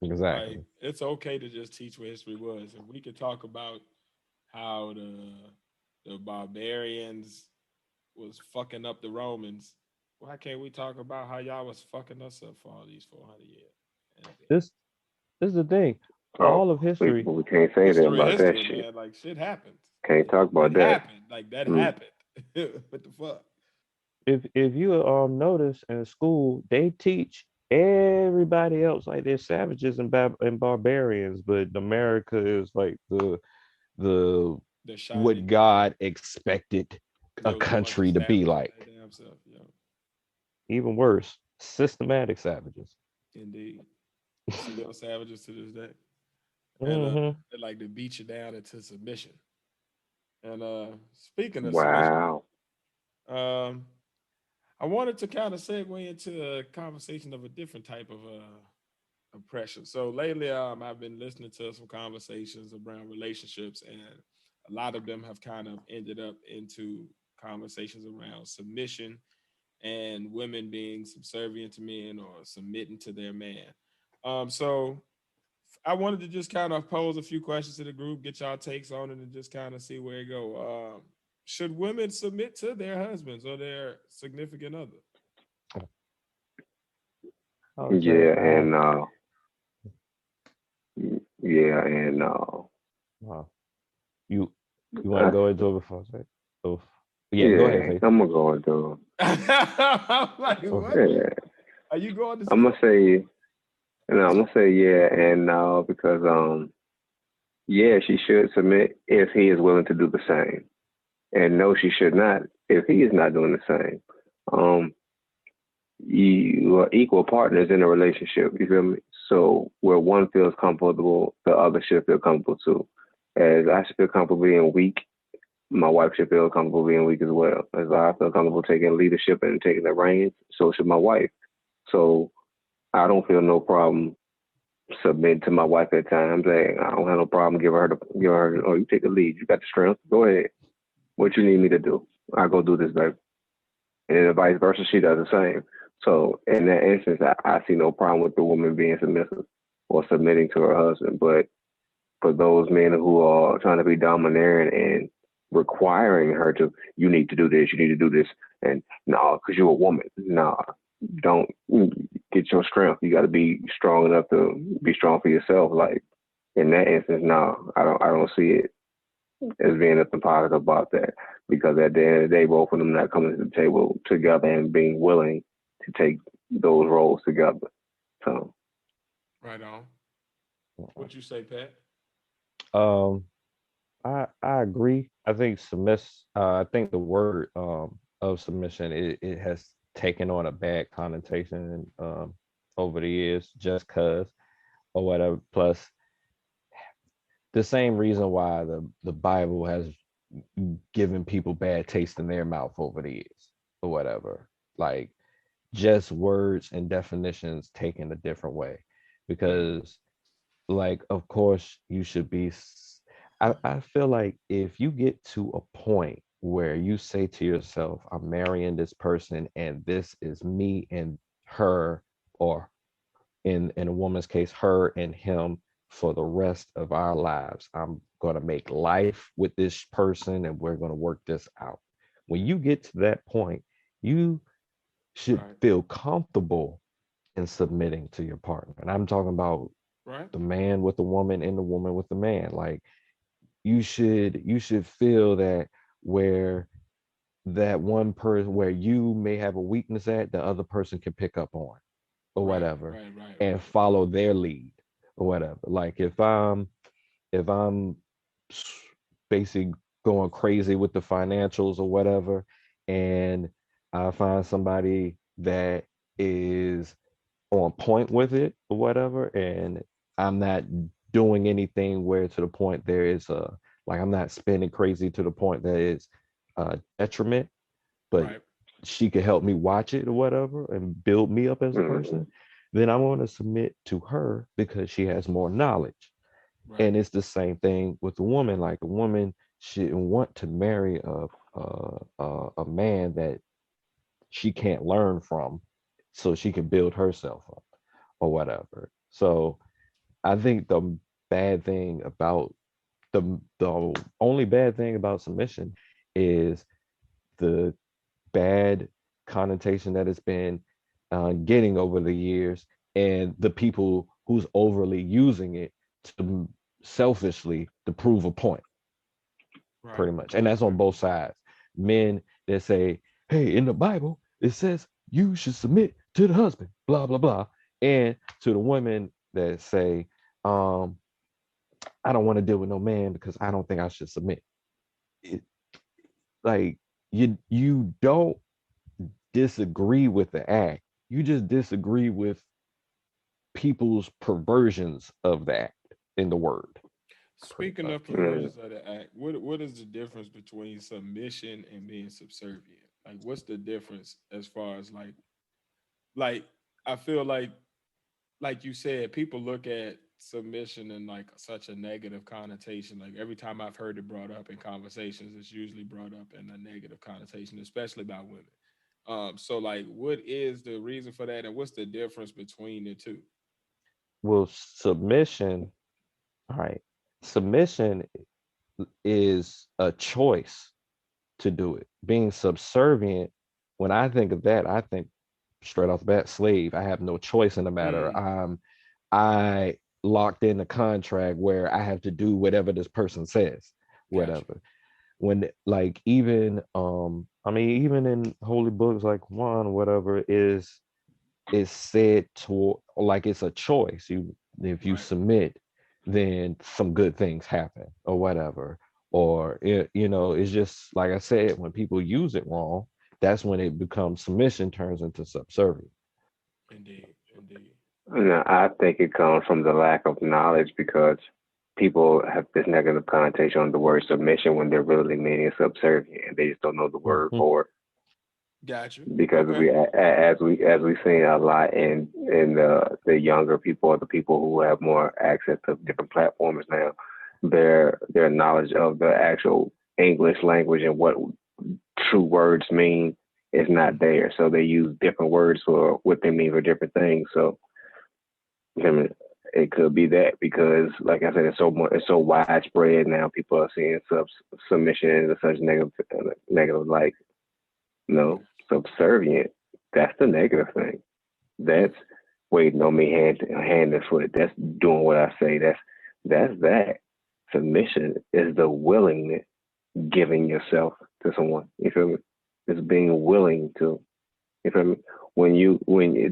Like exactly. it's okay to just teach what history was, and we could talk about how the barbarians was fucking up the Romans. Why can't we talk about how y'all was fucking us up for all these 400 years? And This this is the thing. Oh, All of history. we can't say that history, about that history, shit. man. Like shit happened. Can't talk That about that. happened. Like that Mm. happened. What the fuck? If you notice in school, they teach everybody else like they're savages and barbarians, but America is like the The what shining. God expected a There was a bunch of country to be savages like. in their damn self. Yeah. even worse, systematic savages. Indeed. Still savages to this day. And Hmm. they like to beat you down into submission. And speaking of submission, Wow. um, I wanted to kind of segue into a conversation of a different type of oppression. So lately, I've been listening to some conversations around relationships, and a lot of them have kind of ended up into conversations around submission and women being subservient to men or submitting to their man. So I wanted to just kind of pose a few questions to the group, get y'all takes on it, and just kind of see where it go. Should women submit to their husbands or their significant other? I would say, Yeah, and yeah, and uh, you you want to I, go into it before I say? Oh, yeah, go ahead, yeah, Faith. I'm gonna go into. I'm like, Oh, what? Yeah, Are you going to I'm say? gonna say. No, I'm gonna say yeah and no because yeah, she should submit if he is willing to do the same, and no, she should not if he is not doing the same. Um, you are equal partners in a relationship. You feel me? So where one feels comfortable, the other should feel comfortable too. As I should feel comfortable being weak, my wife should feel comfortable being weak as well. As I feel comfortable taking leadership and taking the reins, so should my wife. So I don't feel no problem submitting to my wife at times. I don't have no problem give her. Oh, you take the lead. You got the strength. Go ahead. What you need me to do? I go do this, baby. And then vice versa, she does the same. So in that instance, I see no problem with the woman being submissive or submitting to her husband. But for those men who are trying to be domineering and requiring her to, you need to do this, you need to do this, and no, because you're a woman. No, don't get your strength. You got to be strong enough to be strong for yourself. Like in that instance, no, I don't see it as being nothing positive about that because at the end of the day, both of them not coming to the table together and being willing to take those roles together. So Right on. What you say, Pat? um, I agree. I think I think the word of submission it has taken on a bad connotation over the years just cause or whatever. Plus, the same reason why the Bible has given people bad taste in their mouth over the years or whatever. Like just words and definitions taken a different way. Because like of course you should be I feel like if you get to a point where you say to yourself, I'm marrying this person and this is me and her, or in a woman's case, her and him for the rest of our lives. I'm going to make life with this person and we're going to work this out. When you get to that point, you should Right. feel comfortable in submitting to your partner. And I'm talking about Right. the man with the woman and the woman with the man. Like you should feel that where that one person where you may have a weakness at, the other person can pick up on or Right. whatever Right. Right. and Right. follow their lead or whatever. Like if I'm basically going crazy with the financials or whatever, and I find somebody that is on point with it or whatever, and I'm not doing anything where to the point there is a like I'm not spending crazy to the point that is a detriment, but Right. she could help me watch it or whatever and build me up as a mhm. person, then I want to submit to her because she has more knowledge. Right. And it's the same thing with a woman. Like a woman shouldn't want to marry a man that she can't learn from, so she can build herself up or whatever. So I think bad thing about the only bad thing about submission is the bad connotation that it's been getting over the years, and the people who's overly using it to selfishly to prove a point, Right. pretty much. And Right. that's on Right. both sides. Men that say, hey, in the Bible, it says you should submit to the husband, blah, blah, blah. And to the women that say, um, I don't want to deal with no man because I don't think I should submit. It, like you don't disagree with the act. You just disagree with people's perversions of the act in the word. Speaking of perversions of the act, what is the difference between submission and being subservient? Like, what's the difference as far as like I feel like you said, people look at submission in like such a negative connotation. Like every time I've heard it brought up in conversations, it's usually brought up in a negative connotation, especially by women. So like, what is the reason for that, and what's the difference between the two? Well, submission, all right. Submission is a choice to do it. Being subservient, when I think of that, I think straight off the bat, slave. I have no choice in the matter. I locked in a contract where I have to do whatever this person says, whatever. Gotcha. When like even I mean, even in holy books like one, whatever is said to like it's a choice. If you Right. submit, then some good things happen or whatever. Or it's just like I said, when people use it wrong, that's when it becomes submission turns into subservient. Indeed, indeed. No, I think it comes from the lack of knowledge because people have this negative connotation on the word submission when they're really meaning subservient, and they just don't know the word Mhm. for it. Got you. Because Okay. we've seen a lot in the younger people or the people who have more access to different platforms now, their knowledge of the actual English language and what true words mean is not there. So they use different words for what they mean for different things. So I mean, it could be that because, like I said, it's so widespread now. People are seeing submission in such negative like subservient. That's the negative thing. That's waiting on me hand and foot. That's doing what I say. That's that. Submission is the willingness, giving yourself to someone. You feel me? It's being willing to. You feel me? When you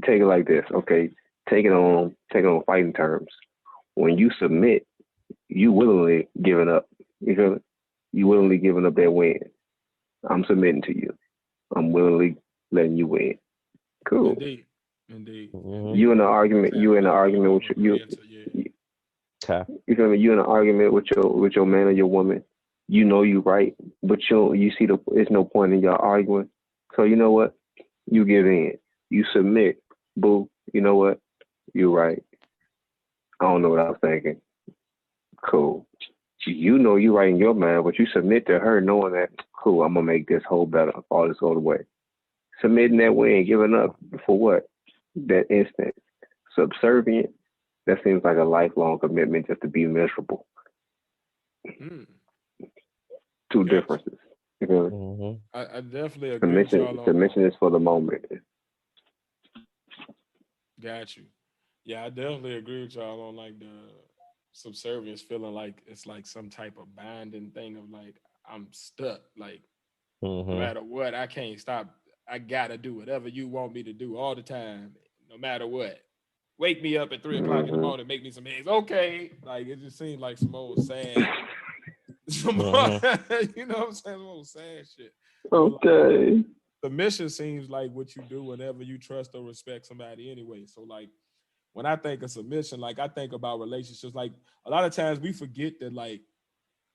take it like this, okay, take it on fighting terms. When you submit, you willingly giving up. You feel me? You willingly giving up that win. I'm submitting to you. I'm willingly letting you win. Cool. Indeed. Indeed. Mhm. You in an argument. You in an argument with you. Okay. You feel me? You in an argument with your man or your woman. You know you right, but you see there's no point in y'all arguing. So you know what? You give in. You submit. Boo. You know what? You right. I don't know what I was thinking. Cool. You know you right in your mind, but you submit to her knowing that, cool, I'm going to make this whole better, all this go away. Submitting that way and giving up for what? That instant. Subservient, that seems like a lifelong commitment just to be miserable. Two Gotcha. differences. You feel me? Mhm. I definitely agree with y'all on Submission is for the moment. Got you. Yeah, I definitely agree with y'all on like the subservience feeling like it's like some type of binding thing of like I'm stuck. Like no Mhm. matter what, I can't stop. I gotta do whatever you want me to do all the time, no matter what. Wake me up at 3 o'clock in the morning, make me some eggs. Okay. Like it just seems like some old sad, some you know what I'm saying? Some old sad shit. Okay. Like, submission seems like what you do whenever you trust or respect somebody anyway. So like when I think of submission, like I think about relationships. Like a lot of times we forget that like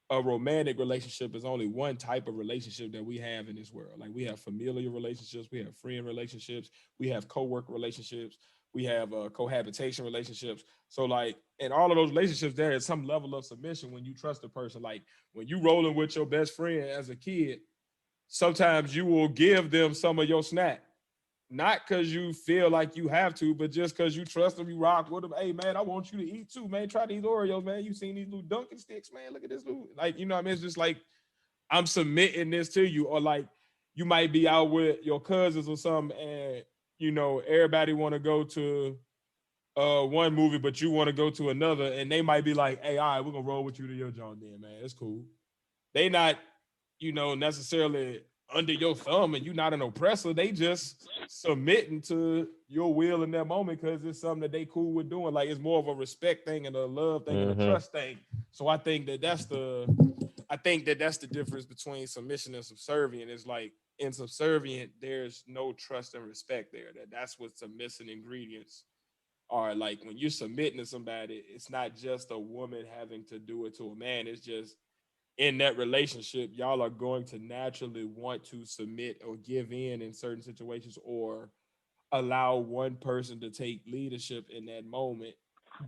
a romantic relationship is only one type of relationship that we have in this world. Like we have familial relationships, we have friend relationships, we have co-work relationships, we have cohabitation relationships. So like in all of those relationships, there is some level of submission when you trust a person. Like when you rolling with your best friend as a kid, sometimes you will give them some of your snack. Not because you feel like you have to, but just because you trust them, you rock with them. Hey, man, I want you to eat too, man. Try these Oreos, man. You seen these little Dunkin' sticks, man. Look at this little, like, you know what I mean? It's just like, I'm submitting this to you. Or like, you might be out with your cousins or something and, you know, everybody want to go to one movie, but you want to go to another. And they might be like, hey, all right, we're going to roll with you to your joint then, man. It's cool. They not, you know, necessarily under your thumb and you're not an oppressor. They just submitting to your will in that moment because it's something that they cool with doing. Like it's more of a respect thing and a love thing and a trust thing. So I think that that's the difference between submission and subservient. It's like in subservient, there's no trust and respect there. That's what's the missing ingredients are. Like when you're submitting to somebody, it's not just a woman having to do it to a man. It's just in that relationship, y'all are going to naturally want to submit or give in certain situations, or allow one person to take leadership in that moment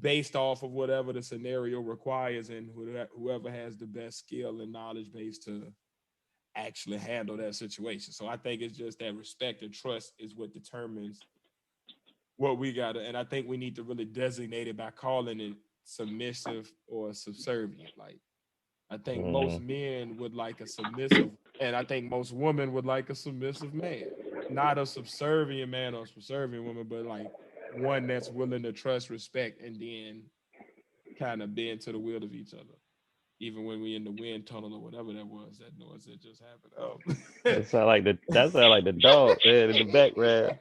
based off of whatever the scenario requires, and whoever has the best skill and knowledge base to actually handle that situation. So I think it's just that respect and trust is what determines what we got to, and I think we need to really designate it by calling it submissive or subservient. Like I think most Mm. men would like a submissive, and I think most women would like a submissive man, not a subservient man or subservient woman, but like one that's willing to trust, respect, and then kind of bend to the will of each other, even when we in the wind tunnel or whatever that was, that noise that just happened. That sound like the dog man in the background.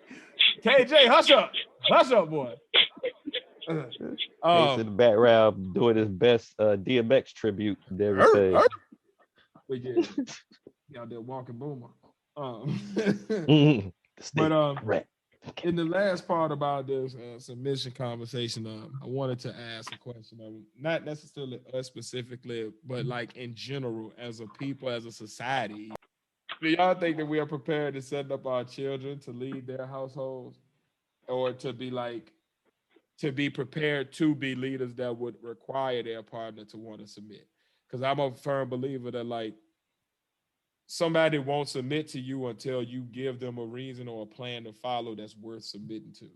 KJ, hush up, boy. Ace in the background doing his best DMX tribute and everything. We get out there walking boomer. But But in the last part about this submission conversation, I wanted to ask a question, not necessarily us specifically, but like in general, as a people, as a society. Do y'all think that we are prepared to set up our children to lead their households, or to be prepared to be leaders that would require their partner to want to submit? Because I'm a firm believer that like somebody won't submit to you until you give them a reason or a plan to follow that's worth submitting to.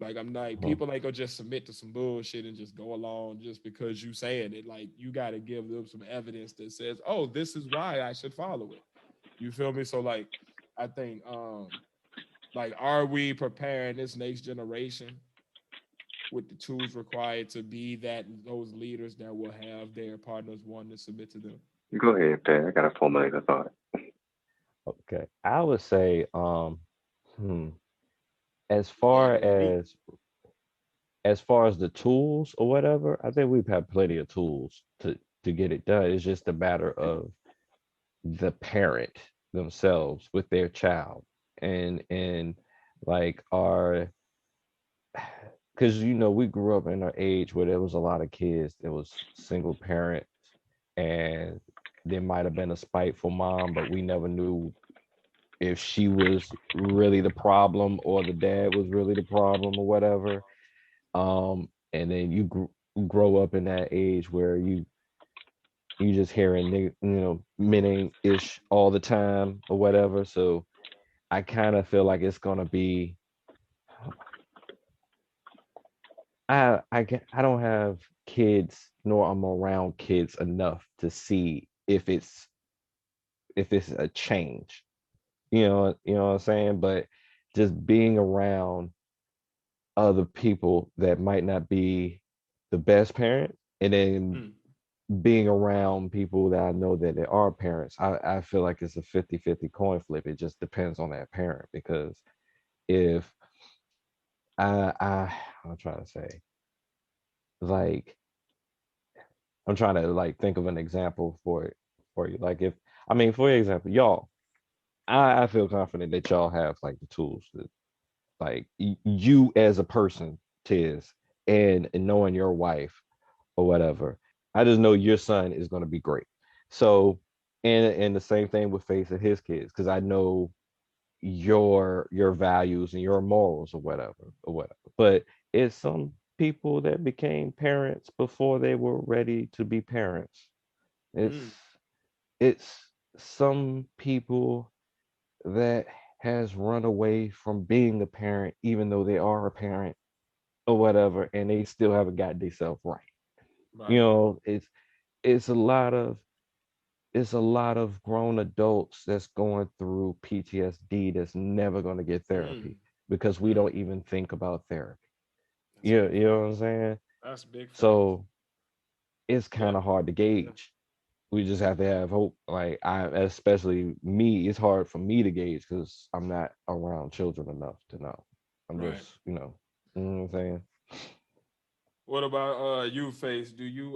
Like I'm not people ain't gonna just submit to some bullshit and just go along just because you saying it. Like you got to give them some evidence that says, "Oh, this is why I should follow it." You feel me? So like, I think, like, are we preparing this next generation with the tools required to be those leaders that will have their partners wanting to submit to them? Go ahead, Pat. I got a formulated thought. Okay, I would say, hmm, as Yeah, far get deep. as the tools or whatever, I think we've had plenty of tools to get it done. It's just a matter of the parent themselves with their child, and like our, because we grew up in an age where there was a lot of kids that was single parent, and there might have been a spiteful mom, but we never knew if she was really the problem or the dad was really the problem or whatever. And then grow up in that age where you just hearing men ain't ish all the time or whatever. So I kind of feel like it's gonna be, I don't have kids, nor I'm around kids enough to see if it's a change. You know what I'm saying? But just being around other people that might not be the best parent, and then Mm. being around people that I know that they are parents, I feel like it's a 50-50 coin flip. It just depends on that parent, because if I'm trying to say, like, I'm trying to like think of an example for you. Like, if I mean, for example, y'all, I feel confident that y'all have like the tools that, like, you as a person, Tiz, and knowing your wife or whatever, I just know your son is going to be great. So, and the same thing with Face and his kids, because I know your values and your morals or whatever. But it's some people that became parents before they were ready to be parents. It's Mm. it's some people that has run away from being a parent, even though they are a parent or whatever, and they still haven't got themselves right. Right. It's a lot of grown adults that's going through PTSD that's never going to get Mm. therapy, because we Mm. don't even think about therapy. That's You, big you know what I'm facts. saying? That's big facts. So it's Yeah. kind of hard to Yeah. gauge. We just have to have hope. Like, especially me, it's hard for me to gauge because I'm not around children enough to know. I'm Right. just, you know what I'm saying? What about you, Face? Do you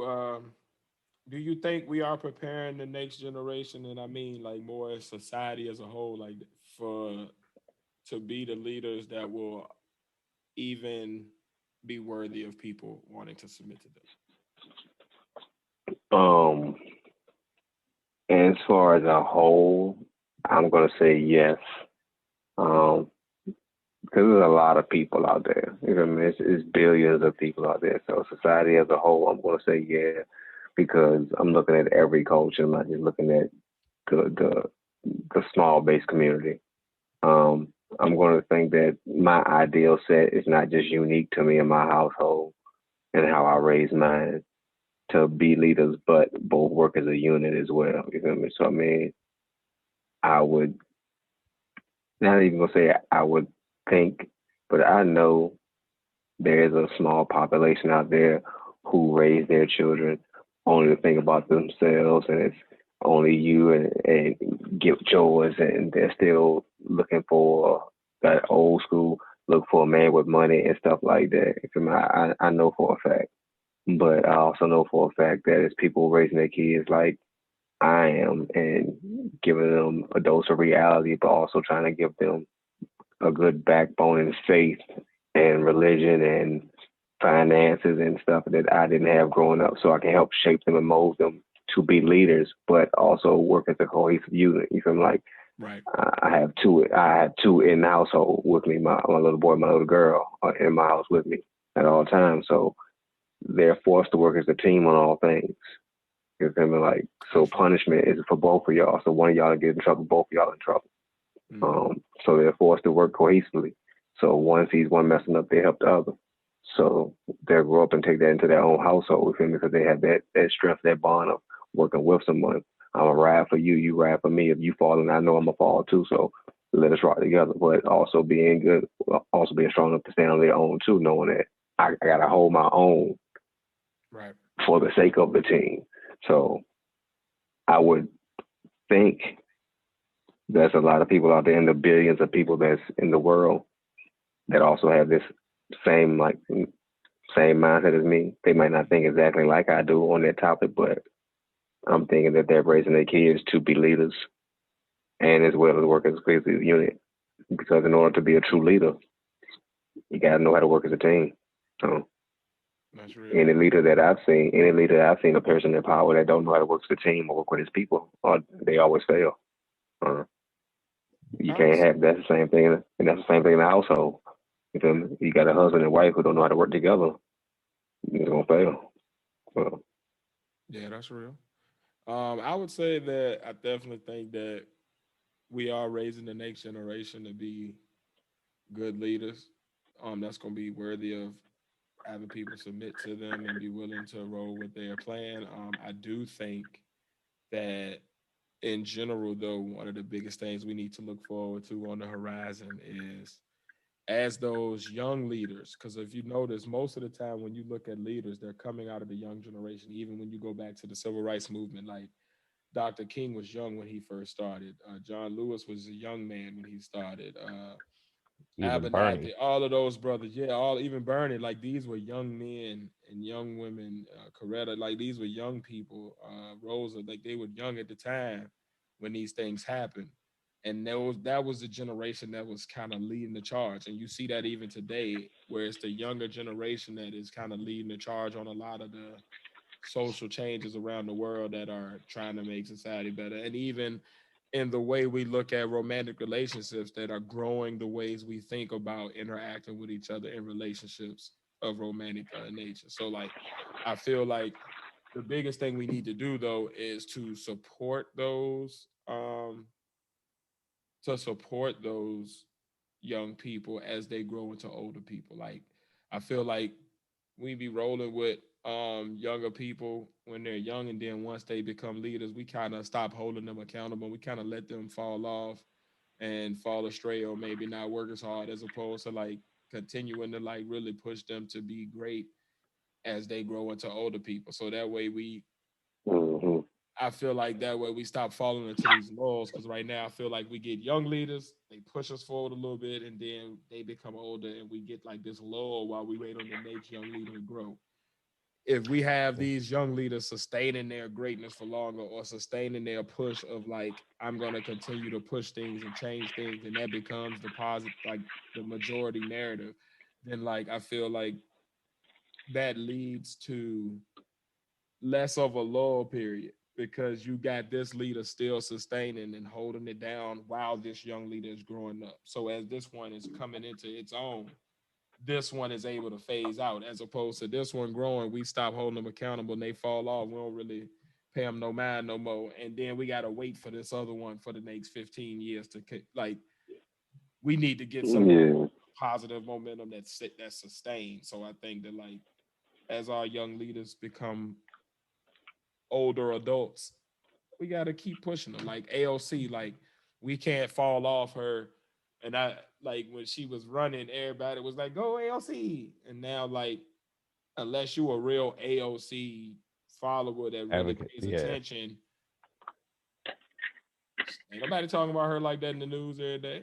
think we are preparing the next generation, and I mean like more as society as a whole, like to be the leaders that will even be worthy of people wanting to submit to them? Um, as far as a whole, I'm gonna say yes. Um, because there's a lot of people out there. You know what I mean? It's billions of people out there. So society as a whole, I'm gonna say yeah, because I'm looking at every culture. I'm not just looking at the the small base community. Um, I'm going to think that my ideal set is not just unique to me and my household and how I raise mine to be leaders, but both work as a unit as well. You feel me? So I mean, I would not even gonna say I would think, but I know there is a small population out there who raise their children only to think about themselves, and it's only you and get yours, and they're still looking for that old school look for a man with money and stuff like that. I know for a fact, but I also know for a fact that it's people raising their kids like I am and giving them a dose of reality, but also trying to give them a good backbone in faith and religion and finances and stuff that I didn't have growing up, so I can help shape them and mold them to be leaders, but also work as a cohesive unit. You feel me? Like Right. I have two. I have two in the household with me. My little boy, my little girl, are in my house with me at all times. So they're forced to work as a team on all things. You feel me? Like so, punishment is for both of y'all. So one of y'all get in trouble, both of y'all in trouble. So they're forced to work cohesively. So one sees one messing up, they help the other. So they'll grow up and take that into their own household, with him because they have that strength, that bond of working with someone. I'm a ride for you, you ride for me. If you fall, and I know I'm gonna fall too. So let us rock together. But also being good, also being strong enough to stand on their own too, knowing that I gotta hold my own Right. for the sake of the team. So I would think there's a lot of people out there in the billions of people that's in the world that also have this same mindset as me. They might not think exactly like I do on that topic, but I'm thinking that they're raising their kids to be leaders and as well as work as a cohesive unit. Because in order to be a true leader, you gotta know how to work as a team. So That's real. any leader that I've seen, a person in power that don't know how to work as a team or work with his people, or they always fail. You can't have that's the same thing, and that's the same thing in the household. You feel me? You got a husband and wife who don't know how to work together, it's gonna fail. So, Yeah, that's real. I would say that I definitely think that we are raising the next generation to be good leaders. That's gonna be worthy of having people submit to them and be willing to roll with their plan. I do think that in general, though, one of the biggest things we need to look forward to on the horizon is as those young leaders. Because if you notice, most of the time when you look at leaders, they're coming out of the young generation. Even when you go back to the civil rights movement, like Dr. King was young when he first started. John Lewis was a young man when he started. Even Abernathy, Bernie. all of those brothers, yeah, all even Bernie, like these were young men and young women. Coretta, like these were young people. Rosa, like they were young at the time when these things happened, and that was the generation that was kind of leading the charge. And you see that even today, where it's the younger generation that is kind of leading the charge on a lot of the social changes around the world that are trying to make society better. And even in the way we look at romantic relationships that are growing the ways we think about interacting with each other in relationships of romantic nature. So like I feel like the biggest thing we need to do though is to support those young people as they grow into older people. Like I feel like we be rolling with younger people when they're young, and then once they become leaders, we kind of stop holding them accountable. We kind of let them fall off and fall astray, or maybe not work as hard, as opposed to like continuing to like really push them to be great as they grow into older people. So that way hmm I feel like that way we stop falling into these laws, because right now I feel like we get young leaders, they push us forward a little bit, and then they become older, and we get like this lull while we wait on the next young leader to grow. if we have these young leaders sustaining their greatness for longer or sustaining their push of like, I'm going to continue to push things and change things, and that becomes the positive, like the majority narrative, then like I feel like that leads to less of a lull period because you got this leader still sustaining and holding it down while this young leader is growing up. So as this one is coming into its own, this one is able to phase out, as opposed to this one growing, we stop holding them accountable and they fall off. We don't really pay them no mind no more. And then we got to wait for this other one for the next 15 years to like, we need to get some positive momentum that's sustained. So I think that like, as our young leaders become older adults, we got to keep pushing them. Like AOC, like we can't fall off her. And I like when she was running, everybody was like, "Go AOC!" And now, like, unless you a real AOC follower that really pays attention, ain't nobody talking about her like that in the news every day.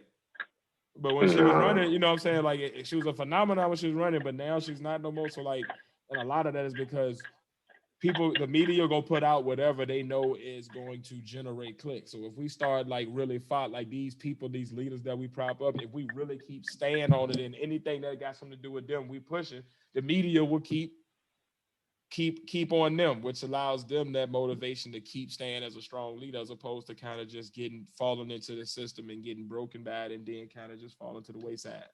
But when she was running, you know what I'm saying? Like she was a phenomenon when she was running, but now she's not no more. So like, and a lot of that is because the media go put out whatever they know is going to generate clicks. So if we start like really fought like these people, these leaders that we prop up, if we really keep staying on it and anything that got something to do with them, we pushing, the media will keep on them, which allows them that motivation to keep staying as a strong leader, as opposed to kind of just falling into the system and getting broken by it and then kind of just falling to the wayside.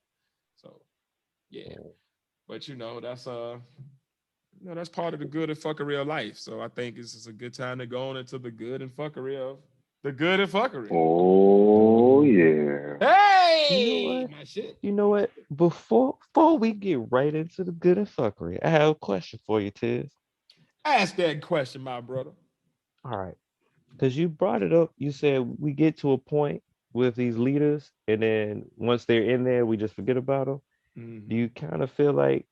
So yeah. But that's part of the good and fuckery of life. So I think this is a good time to go on into the good and fuckery of the good and fuckery. Oh yeah. Hey, my shit. You know what? Before we get right into the good and fuckery, I have a question for you, Tiz. Ask that question, my brother. All right. Because you brought it up, you said we get to a point with these leaders, and then once they're in there, we just forget about them. Mm-hmm. Do you kind of feel like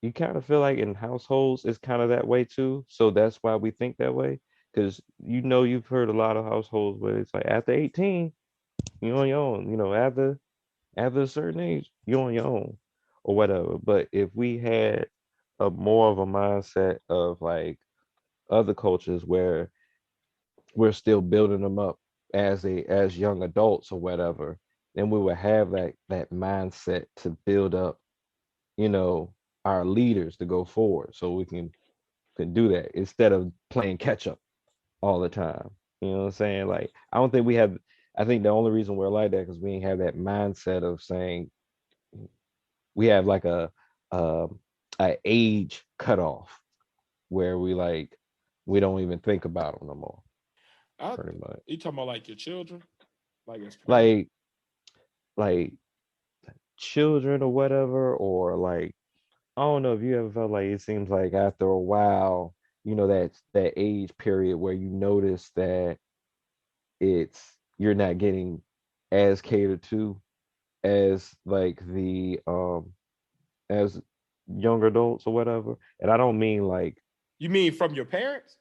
in households it's kind of that way too? So that's why we think that way? Because you've heard a lot of households where it's like after 18, you're on your own. After a certain age, you're on your own or whatever. But if we had a more of a mindset of like other cultures where we're still building them up as young adults or whatever, then we would have that mindset to build up, our leaders to go forward so we can do that instead of playing catch up all the time. You know what I'm saying? Like I think the only reason we're like that because we ain't have that mindset of saying we have like a age cutoff where we don't even think about them no more. Pretty much. You talking about like your children, like as like children or whatever, or like I don't know if you ever felt like it seems like after a while, that age period where you notice that you're not getting as catered to as like the as younger adults or whatever. And I don't mean like you mean from your parents?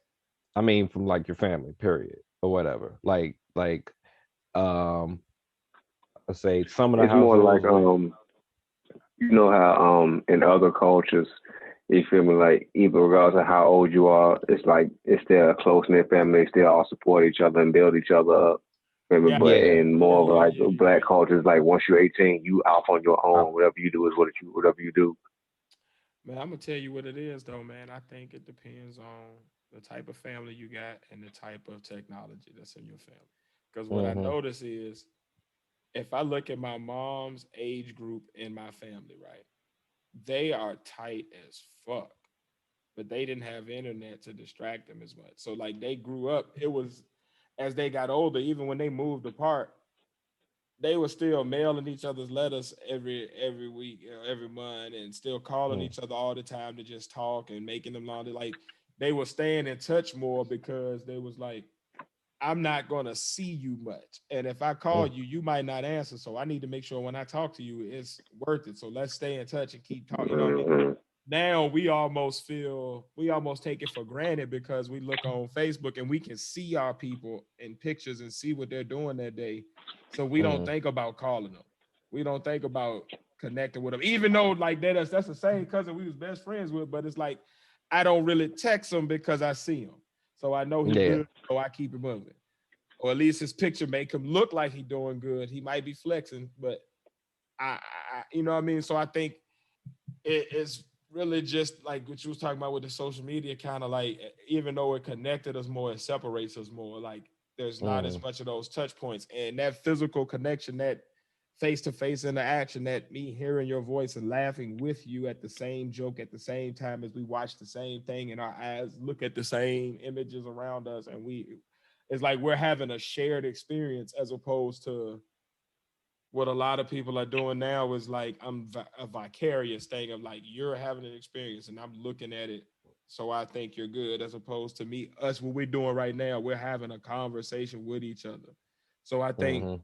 I mean from like your family, period, or whatever. Like let's say some of the It's more households like you know how in other cultures, you feel me, like even regardless of how old you are, it's still a close knit family. They still all support each other and build each other up. Yeah. But in more of like Yeah. black cultures, like once you're 18, you out on your own. Whatever you do is whatever you do. Man, I'm gonna tell you what it is though, man. I think it depends on the type of family you got and the type of technology that's in your family. Because what I notice is if I look at my mom's age group in my family, right, they are tight as fuck, but they didn't have internet to distract them as much. So like they grew up, it was as they got older, even when they moved apart, they were still mailing each other's letters every week, every month, and still calling each other all the time to just talk and making them longer. Like they were staying in touch more because they was like, I'm not gonna see you much, and if I call you, you might not answer. So I need to make sure when I talk to you, it's worth it. So let's stay in touch and keep talking. You know what I mean? Now we almost take it for granted because we look on Facebook and we can see our people in pictures and see what they're doing that day. So we don't think about calling them. We don't think about connecting with them, even though like that's the same cousin we was best friends with, but it's like I don't really text him because I see him, so I know he's good, so I keep him moving, or at least his picture make him look like he doing good. He might be flexing, but I you know what I mean. So I think it's really just like what you was talking about with the social media, kind of like even though it connected us more, it separates us more. Like there's not as much of those touch points, and that physical connection, that face-to-face interaction, that me hearing your voice and laughing with you at the same joke at the same time as we watch the same thing and our eyes look at the same images around us, and it's like we're having a shared experience, as opposed to what a lot of people are doing now is like a vicarious thing of like you're having an experience and I'm looking at it, so I think you're good, as opposed to us what we're doing right now, we're having a conversation with each other. So I think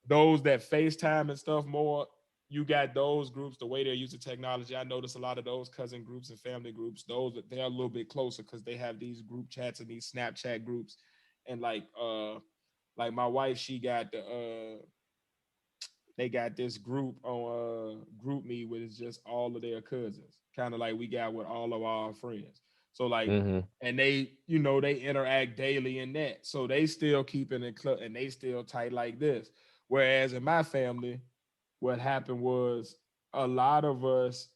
those that FaceTime and stuff more, you got those groups, the way they're using technology. I notice a lot of those cousin groups and family groups, those they're a little bit closer because they have these group chats and these Snapchat groups. And like my wife, she got they got this group on Group Me with it's just all of their cousins, kind of like we got with all of our friends. So like, and they, they interact daily in that. So they still keeping it and they still tight like this. Whereas in my family, what happened was a lot of us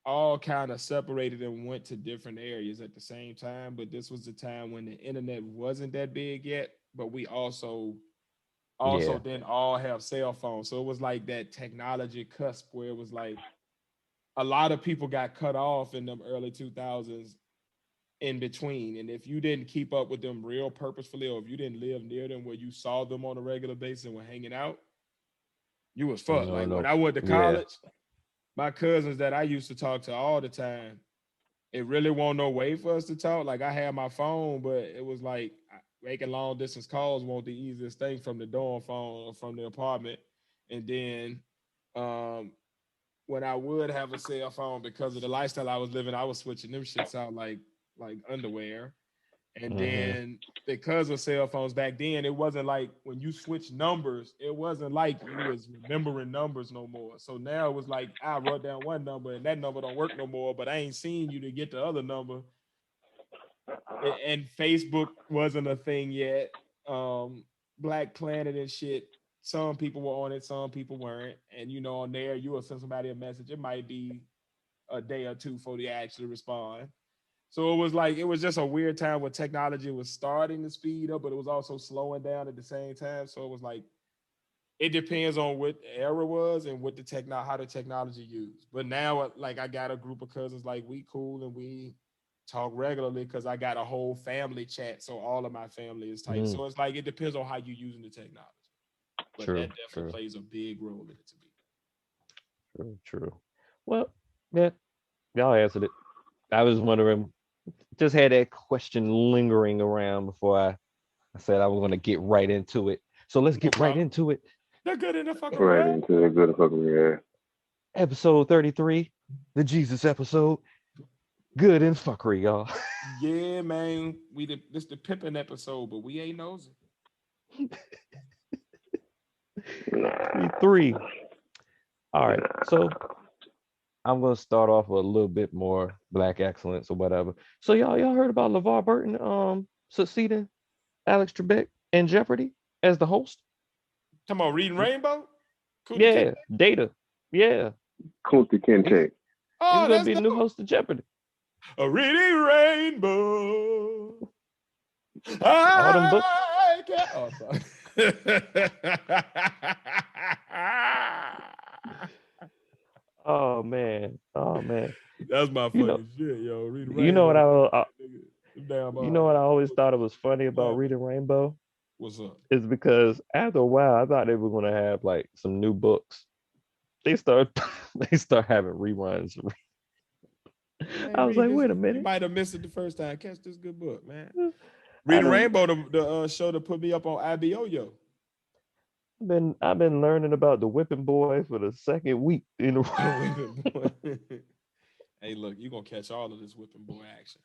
all kind of separated and went to different areas at the same time. But this was the time when the internet wasn't that big yet, but we also didn't all have cell phones. So it was like that technology cusp where it was like a lot of people got cut off in them early 2000s in between. And if you didn't keep up with them real purposefully, or if you didn't live near them where you saw them on a regular basis and were hanging out, you was fucked. Like when I went to college, my cousins that I used to talk to all the time, it really wasn't no way for us to talk. Like I had my phone, but it was like making long distance calls wasn't the easiest thing from the dorm phone or from the apartment. And then when I would have a cell phone, because of the lifestyle I was living, I was switching them shits out like underwear. And then because of cell phones back then, it wasn't like when you switch numbers, it wasn't like you was remembering numbers no more. So now it was like I wrote down one number and that number don't work no more, but I ain't seen you to get the other number. And Facebook wasn't a thing yet. Black Planet and shit. Some people were on it, some people weren't. And on there, you will send somebody a message. It might be a day or two before they actually respond. So it was just a weird time where technology was starting to speed up, but it was also slowing down at the same time. So it was like, it depends on what the era was and what how the technology used. But now, like I got a group of cousins, like we cool and we talk regularly because I got a whole family chat. So all of my family is tight. So it's like, it depends on how you're using the technology. But that definitely plays a big role in it to me. True. Well, yeah, y'all answered it. I was wondering, just had that question lingering around before I said I was going to get right into it. So let's get right into it. They're good in the fucking Right into the good fucking yeah. Episode 33, the Jesus episode. Good in fuckery, y'all. Yeah, man. This the pimping episode, but we ain't nosy. 3. All right, so I'm gonna start off with a little bit more Black excellence or whatever. So y'all heard about LeVar Burton succeeding Alex Trebek in Jeopardy as the host? Talking about Reading Rainbow? Yeah, Data. Yeah. Kunta Kinte. Oh, he's gonna be the new host of Jeopardy. A Reading Rainbow. All them books. Oh, sorry. Oh man. That's my funny shit, yo. Reading Rainbow. You know what I always thought it was funny about Reading Rainbow? What's up? Is because after a while I thought they were gonna have like some new books. They start having reruns. I was like, wait a minute. You might have missed it the first time. Catch this good book, man. Reading Rainbow, the show that put me up on IBO, yo. I've been learning about the Whipping Boy for the second week in a row. Hey, look, you're gonna catch all of this Whipping Boy action.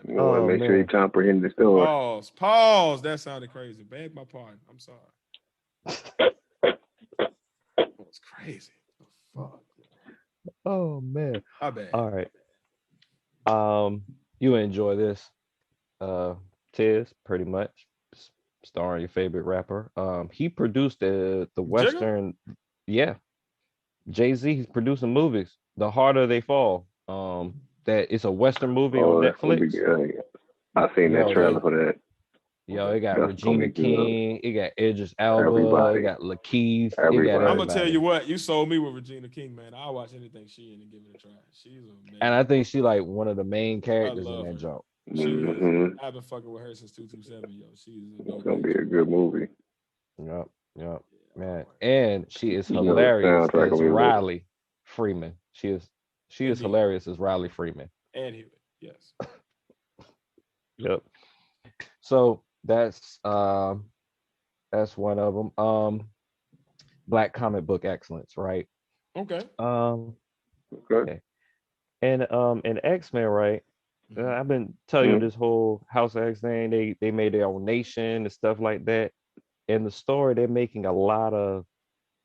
You want to make sure you comprehend the story. Pause. That sounded crazy. Beg my pardon. I'm sorry. That's crazy. The fuck. Oh man. My bad. All right. You enjoy this, Tiz, pretty much, starring your favorite rapper. He produced the Jigga? Western, yeah. Jay-Z, he's producing movies. The Harder They Fall. That it's a Western movie on Oh, that's gonna be Netflix. good. I seen that Yo, trailer for that. it got That's gonna Regina be good. King, it got Idris Elba, it Everybody. got Lakeith, it got Everybody. I'm everybody. gonna tell you what, you sold me with Regina King, man. I'll watch anything she in and give it a try. She's amazing. And I think she like one of the main I characters in love that her. joint. She is. hmm I've been fucking with her since 227, yo. She's a It's dope gonna be bitch. a good movie. Yep, Yeah, man. boy. And she is You know, the hilarious soundtrack as will be lit. Riley Freeman. She is Indeed. hilarious as Riley Freeman. And Hewitt, yes. Yep. So that's one of them. Black comic book excellence, right? Okay. Okay. And X-Men, right? Mhm. I've been telling you Mhm. this whole House of X thing. They made their own nation and stuff like that. In the story, they're making a lot of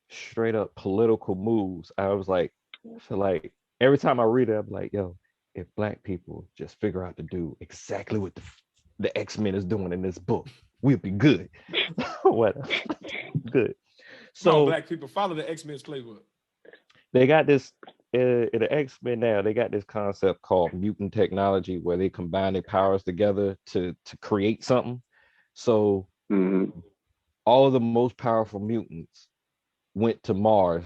straight up political moves. I was like, I feel like every time I read it, I'm like, yo, if black people just figure out to do exactly what the X-Men is doing in this book, we'll be good. What? Good. So So black people follow the X-Men's playbook. they got this in the X-Men now, they got this concept called mutant technology where they combine their powers together to create something. So hmm all of the most powerful mutants went to Mars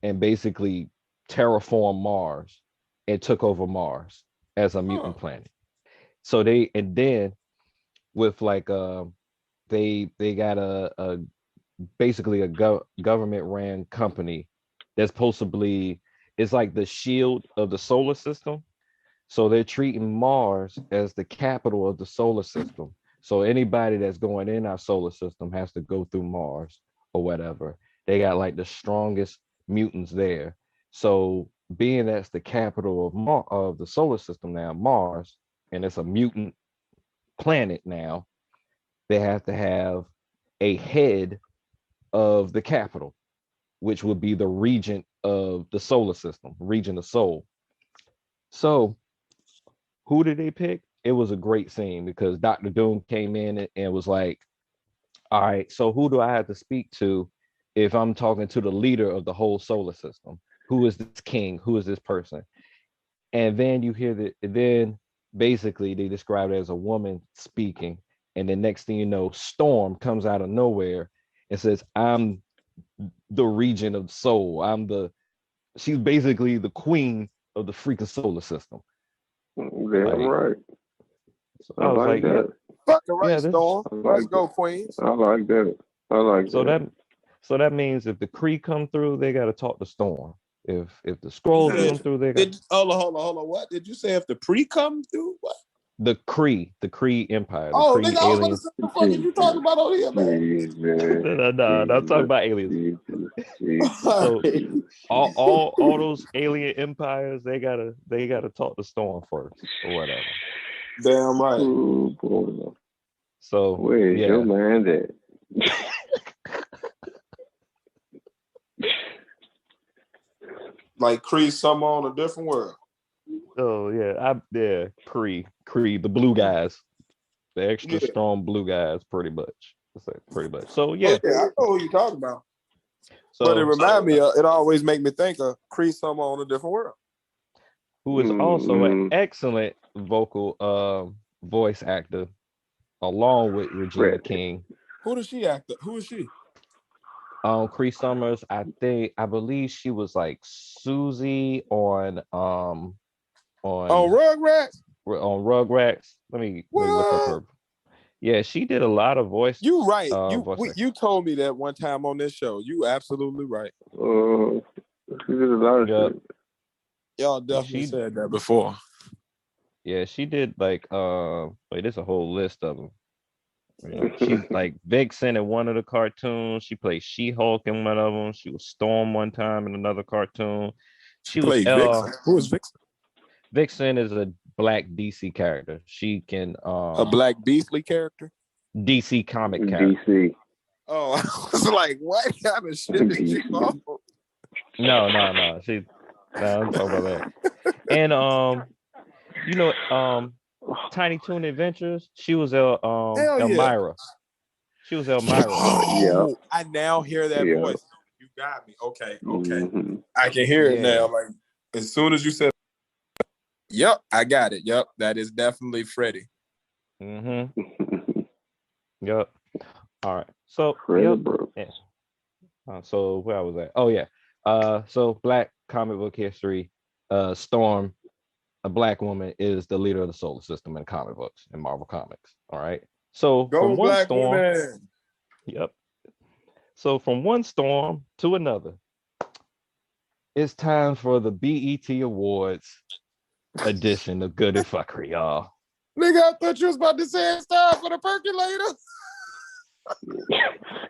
and basically terraformed Mars and took over Mars as a mutant Oh. planet. So and then with like they got a basically a government ran company that's possibly it's like the shield of the solar system. So they're treating Mars as the capital of the solar system. So anybody that's going in our solar system has to go through Mars or whatever. They got like the strongest mutants there. So being that's the capital of the solar system now, Mars, and it's a mutant planet now, they have to have a head of the capital, which would be the regent of the solar system, regent of Sol. So who did they pick? It was a great scene because Dr. Doom came in and was like, all right, so who do I have to speak to if I'm talking to the leader of the whole solar system? Who is this king? Who is this person? And then you hear that, then basically they describe it as a woman speaking. And the next thing you know, Storm comes out of nowhere and says, I'm the regent of Soul. She's basically the queen of the freaking solar system. Damn Like, right. so I I was like like, yeah, that. Fucking yeah, right, this. Storm. I Let's like go, that. Queens. I like that. I like So that. that means if the Kree come through, they got to talk to Storm. If the You Scrolls said, come through, they got hold on. What did you say? If the pre come through, what? the Kree Empire, the Oh, Kree nigga, I was about to aliens. say, what the fuck are you talking about over here, man? Jesus. No, I'm talking about aliens. So all those alien empires, they gotta talk to Storm first or whatever. Damn right. Oh, boy. So Where's your yeah, man at? Like Crease, something on a different world. oh yeah, Kree, the blue guys, the extra Yeah. strong blue guys, pretty much. That's it, pretty much. So Oh, yeah, yeah, I know who you talking about. But it so remind me of, it always make me think of Crease, something on a different world. who is also an Mm-hmm. excellent vocal voice actor, along with Regina Fred. King. Who does she act? Who is she? Cree Summers, I believe she was like Susie Oh, on Rugrats? Rugrats. Let me look up What? her. Yeah, she did a lot of voice. You right. Voice acting. You told me that one time on this show. You absolutely right. She did a lot of Yeah. shit. Y'all definitely She said that before. yeah, she did like wait, there's a whole list of them. You know, she's like Vixen in one of the cartoons. She played She-Hulk in one of them. She was Storm one time in another cartoon. She She was played Vixen. Who is Vixen? Vixen is a black DC character. She can A Black Beastly character? DC comic character. DC. Oh, I was like, what kind of shit did you DC. call? No. Nah, I'm talking about that. And you know, Tiny Toon Adventures. She was Hell yeah. Elmira. She was Elmira. Yeah. Oh, I now hear that Yeah. voice. You got me. Okay. Mm-hmm. I can hear it Yeah. now. Like as soon as you said, "Yep, I got it." Yep, that is definitely Freddie. Mm-hmm. Yep. All right. So Crazy, yep. bro. Yeah. So where was that? Oh yeah. So Black comic book history. Storm, a Black woman, is the leader of the solar system in comic books in Marvel Comics. All right. So Go from one Black storm, women. yep. So from one storm to another, it's time for the BET Awards edition of Good and Fuckery, y'all. Nigga, I thought you was about to say it's time for the percolator.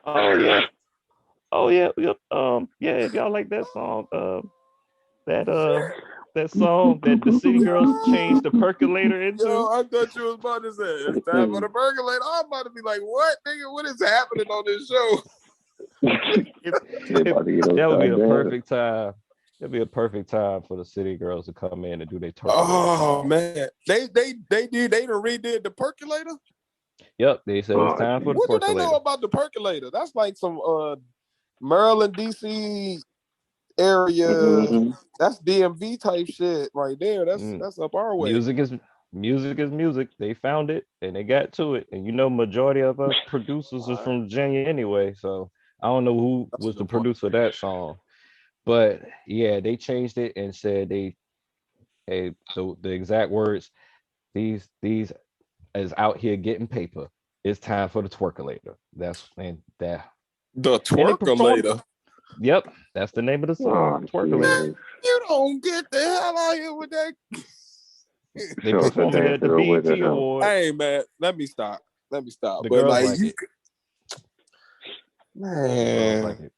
Oh yeah. Oh yeah. Yep. Yeah. If y'all like that song, that that song that the City Girls changed the percolator Yo, into. I thought you was about to say it's time for the percolator. I'm about to be like, what, nigga? What is happening on this show? That would be a perfect time. It'd be a perfect time for the City Girls to come in and do their percolator Oh song. man, they done redid the percolator. Yep, they said it's time for the What do they know percolator. about the percolator? That's like some Maryland, DC area. Mm-hmm. That's DMV type shit right there. That's up our way. Music is music. They found it and they got to it. And you know, majority of us producers is from Virginia anyway. So I don't know who That's a was the good point. producer of that song. But yeah, they changed it and said the exact words, these is out here getting paper. It's time for the twerkulator. That's and that The and they performed. twerkulator. Yep, that's the name of the song, Twerkulator. You don't get the hell out here with that. They performed it at the BET Awards. Hey man, let me stop. The But girls like like you, it. The girls man, like it.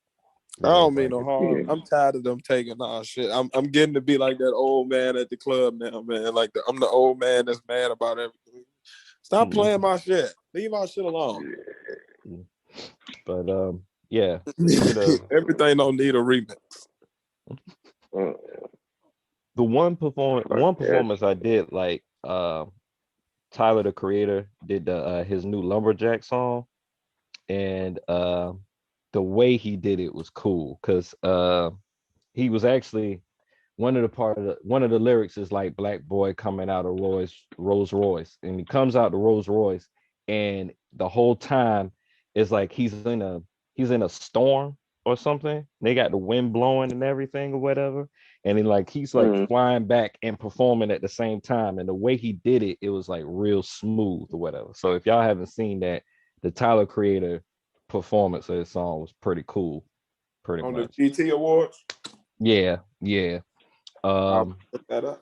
I don't mean no harm. I'm tired of them taking our shit. I'm getting to be like that old man at the club now, man. Like I'm the old man that's mad about everything. Stop playing my shit. Leave my shit alone. But yeah. Everything don't need a remix. The one performance I did like, Tyler the Creator did his new Lumberjack song, and the way he did it was cool because he was actually one of the lyrics is like black boy coming out of Rolls Royce, and he comes out the Rolls Royce, and the whole time it's like he's in a storm or something. They got the wind blowing and everything or whatever, and he's like flying back and performing at the same time. And the way he did it, it was like real smooth or whatever. So if y'all haven't seen that, the Tyler Creator performance of this song was pretty cool. Pretty on much. the GT Awards. Yeah. I'll put that up.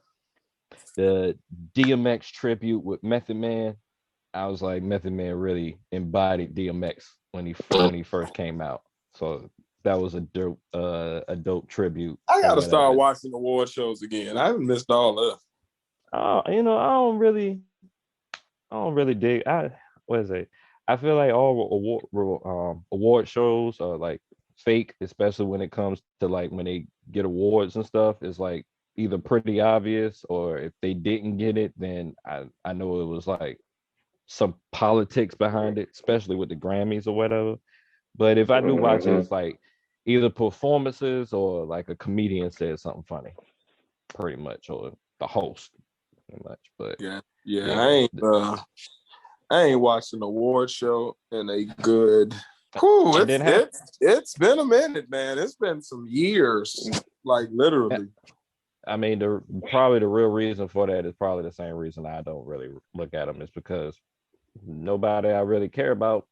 The DMX tribute with Method Man, I was like, Method Man really embodied DMX when he first came out. So that was a dope tribute. I gotta start watching award shows again. I haven't missed all of. I don't really dig. What is it? I feel like all award shows are like fake, especially when it comes to like when they get awards and stuff. It's like either pretty obvious, or if they didn't get it, then I know it was like some politics behind it, especially with the Grammys or whatever. But if I do watch it, it's like either performances or like a comedian said something funny, pretty much, or the host, pretty much. But yeah. I ain't watched an award show in a good. Whew, it's been a minute, man. It's been some years, like literally. I mean, probably the real reason for that is probably the same reason I don't really look at them, is because nobody I really care about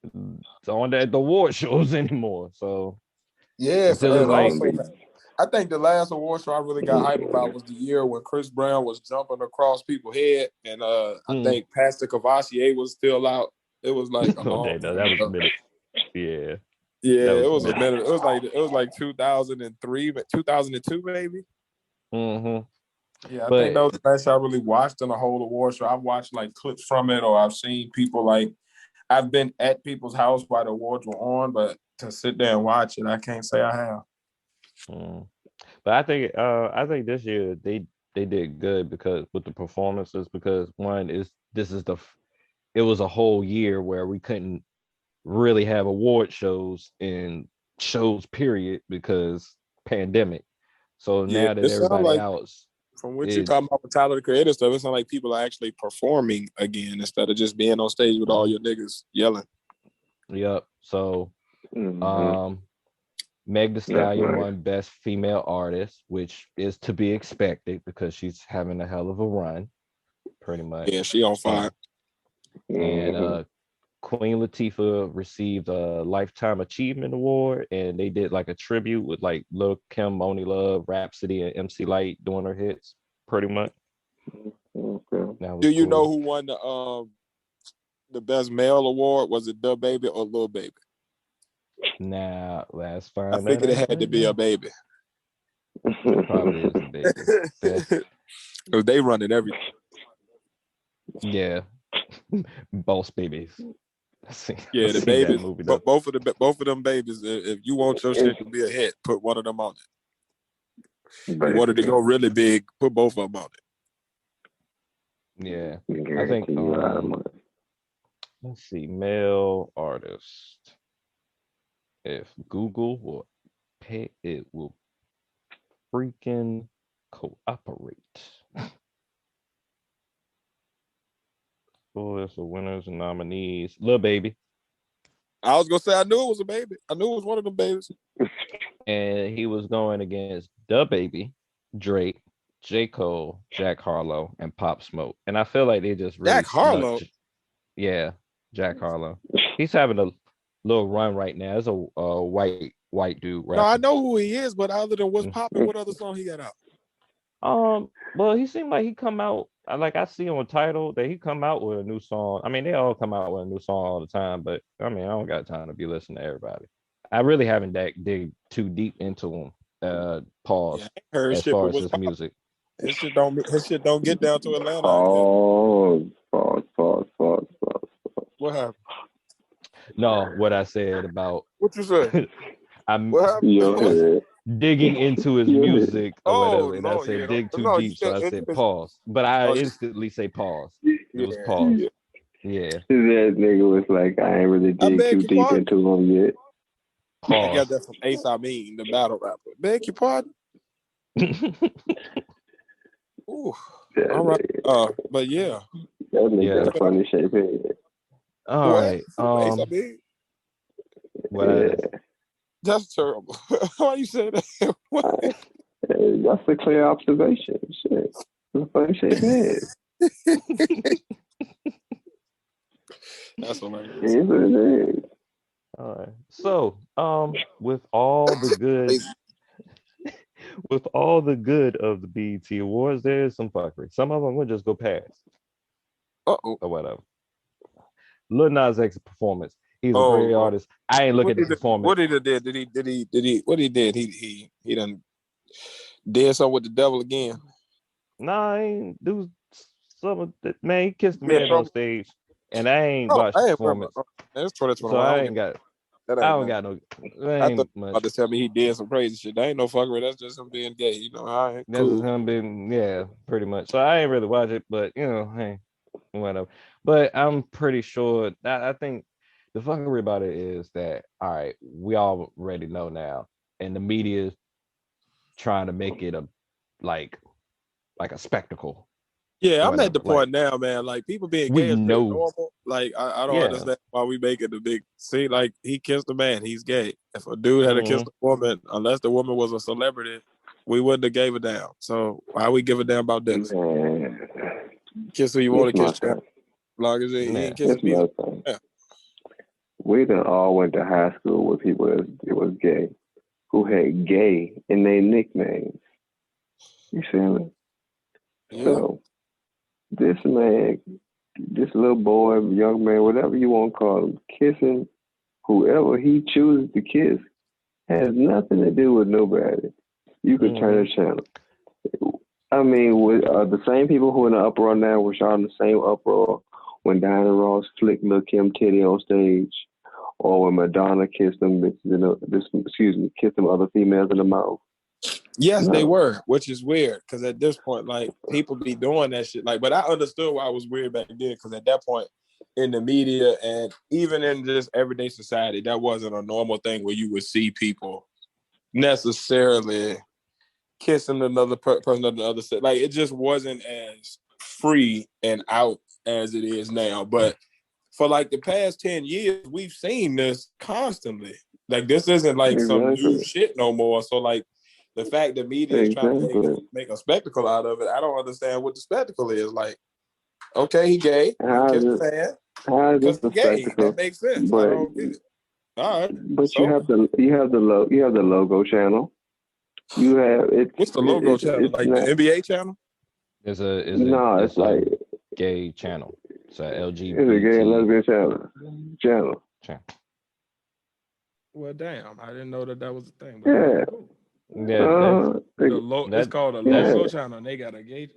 is on the award shows anymore. So yeah, until it's like, I think the last award show I really got hyped about was the year when Chris Brown was jumping across people's head, and I think Pastor Cavassier was still out. It was like a long that was a minute. Yeah. Yeah, it was a minute. It was like 2003, 2002 maybe. Yeah, I think that was the last I really watched in a whole award show. I've watched like clips from it, or I've seen people I've been at people's house while the awards were on, but to sit there and watch it, I can't say I have. But I think this year they did good because with the performances, because one is this is it was a whole year where we couldn't really have award shows and shows period because pandemic. So Yeah, now that it sounds everybody like else, from what you're it talking about with Tyler the Creator stuff, it sounds like people are actually performing again instead of just being on stage with all your niggas yelling. yep. So Mm-hmm. um Meg Thee That's Stallion nice. won Best Female Artist, which is to be expected because she's having a hell of a run, pretty much. Yeah, she on fire. And Mm-hmm. Queen Latifah received a Lifetime Achievement Award, and they did like a tribute with like Lil Kim, Moni Love, Rhapsody, and MC Light doing her hits, pretty much. Okay. That Do was you know cool. who won the best male award? Was it the baby or Lil Baby? Now let's I find that figured it out had to right be a now. baby. It probably is the baby. Best, Because they running everything. yeah, Boss Babies. Yeah, I've the seen that babies, movie but though. both of them babies. If you want your shit to be a hit, put one of them on it. You want it to go really big, put both of them on it. Yeah, I think Guarantee you a lot of money. let's see, male artist. If Google will pay, it will freaking cooperate. Oh, that's the winners and nominees. Lil Baby. I was gonna say I knew it was a baby. I knew it was one of them babies. And he was going against the Baby, Drake, J. Cole, Jack Harlow, and Pop Smoke. And I feel like they just really Jack snuck. Harlow. Yeah, Jack Harlow. He's having a little run right now. It's a white dude No, I rapper. know who he is, but other than what's Mm. popping, what other song he got out? Well, he seemed like he come out. Like I see on Title that he come out with a new song. I mean, they all come out with a new song all the time, but I mean, I don't got time to be listening to everybody. I really haven't dig too deep into him. Pause. Yeah, I ain't heard As shit, far but as what's his popping? music. His shit don't get down to Atlanta, I guess. Pause. What happened? No, what I said about What you say? I'm What happened? Your head. digging into his Your head. music or Oh whatever, and I no, yeah, said dig too no, you deep, so I said said pause. But I oh, instantly say pause. It was yeah. pause. Yeah, That nigga was like, I ain't really I dig beg too your deep pardon. into him yet. I got pause. that from Ace Amin, the battle rapper. Beg your pardon. Ooh. That All right. nigga, But yeah. that nigga Yeah. got a funny shape head. All What? right. Ace Amin? What Yeah. That's terrible. Why you say that? What? That's a clear observation. Shit. It's a funny shape head. That's hilarious. It is what it is. All right. So, with all the good, with all the good of the BET Awards, there is some fuckery. Some of them will just go past Uh-oh. or whatever. Lil Nas X performance. He's a Oh, great artist. I ain't looking at the performance. what he did? What he did? He done did something with the devil again. Nah, I ain't do some of that. Man, he kissed the Yeah, man on stage, and I ain't oh, watched I the ain't remember. performance, That's 2021. so I ain't got. That I ain't don't nothing. got no. That I thought ain't you much. about to tell me he did some crazy shit. That ain't no fuckery. That's just him being gay. You know, all right, That's cool. him being, yeah, pretty much. So I ain't really watch it, but you know, hey, whatever. But I'm pretty sure that I think the fuckery about it is that all right, we already know now, and the media is trying to make it a like a spectacle. Yeah, Or I'm at the whatever. Like point now, man. Like people being we gay is pretty know, normal. Like I don't yeah, understand why we make it a big see. Like he kissed a man, he's gay. If a dude had kissed a woman, unless the woman was a celebrity, we wouldn't have gave a damn. So why we give a damn about this? Man, Kiss who you want to my kiss, champ. thing. As long as he yeah. ain't kissing It's me. my thing. Yeah. We done all went to high school with people that was gay, who had gay in their nicknames. You feel me? Yeah. So this man, this little boy, young man, whatever you want to call him, kissing whoever he chooses to kiss has nothing to do with nobody. You could turn the channel. I mean, with the same people who in the uproar now were shot in the same uproar when Diana Ross flicked Lil Kim titty on stage, or when Madonna kissed them, kissed them other females in the mouth. Yes, they No. were, which is weird because at this point, like people be doing that shit. Like, but I understood why it was weird back then because at that point in the media and even in just everyday society, that wasn't a normal thing where you would see people necessarily kissing another person on the other side. Like, it just wasn't as free and out as it is now. But for like the past 10 years, we've seen this constantly. Like, this isn't like some new Exactly. shit no more. So like the fact that media is trying to Exactly. make a spectacle out of it, I don't understand what the spectacle is. Like, okay, he gay, he How is kissed it? the fan How is because this he a gay. That spectacle? makes sense. I But don't get it. All right. you So have the logo channel. You have what's the logo channel? it's Like the not. NBA channel? It's a No, it's it's a like gay channel. It's a it's a gay and LGBT lesbian channel. channel. Well, damn, I didn't know that was a thing. But Yeah. cool. Yeah, that's It's called a yeah. logo channel. And they got a gay.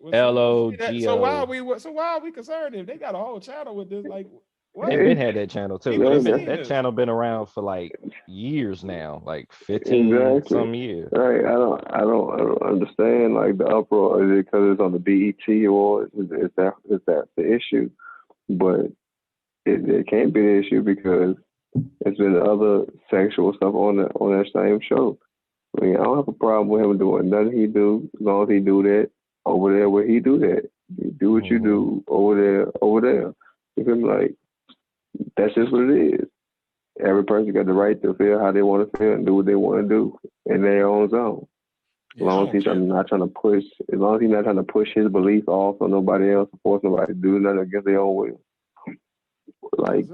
So why are we concerned if they got a whole channel with this? Like, what? They've been had that channel too. People have That seen this. channel been around for like years now, like 15 Exactly. some years. Right. I don't understand like the uproar. Is it because it's on the BET Awards? Is that the issue? But it can't be the issue because it's been other sexual stuff on that same show. I mean, I don't have a problem with him doing nothing he do as long as he do that over there where he do that. You do what you do over there. You feel me? Like, that's just what it is. Every person got the right to feel how they want to feel and do what they want to do in their own zone. As long as he's not trying to push his belief off on nobody else, force nobody to do nothing against their own will. Like,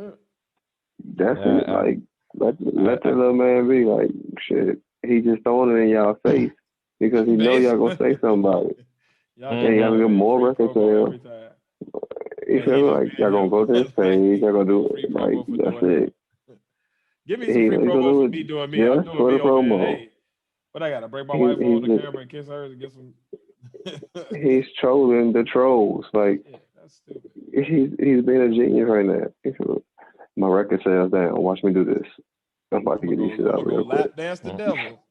that's it. Like, let that little man be. Like, shit. He just throwing it in y'all face because he know y'all gonna say something about it. And y'all gonna get more reconcile. You feel me? Like, y'all gonna go to his page, y'all gonna do it. Like, that's it. Give me some free promo for me doing me. Yeah, I'm doing for me the over promo. there. Hey, but I gotta break my wife on the camera and kiss her and get some. He's trolling the trolls. Like, yeah, that's stupid. He's being a genius right now. My record sales down. Watch me do this. I'm about to get these shit out real quick. Lap dance the devil.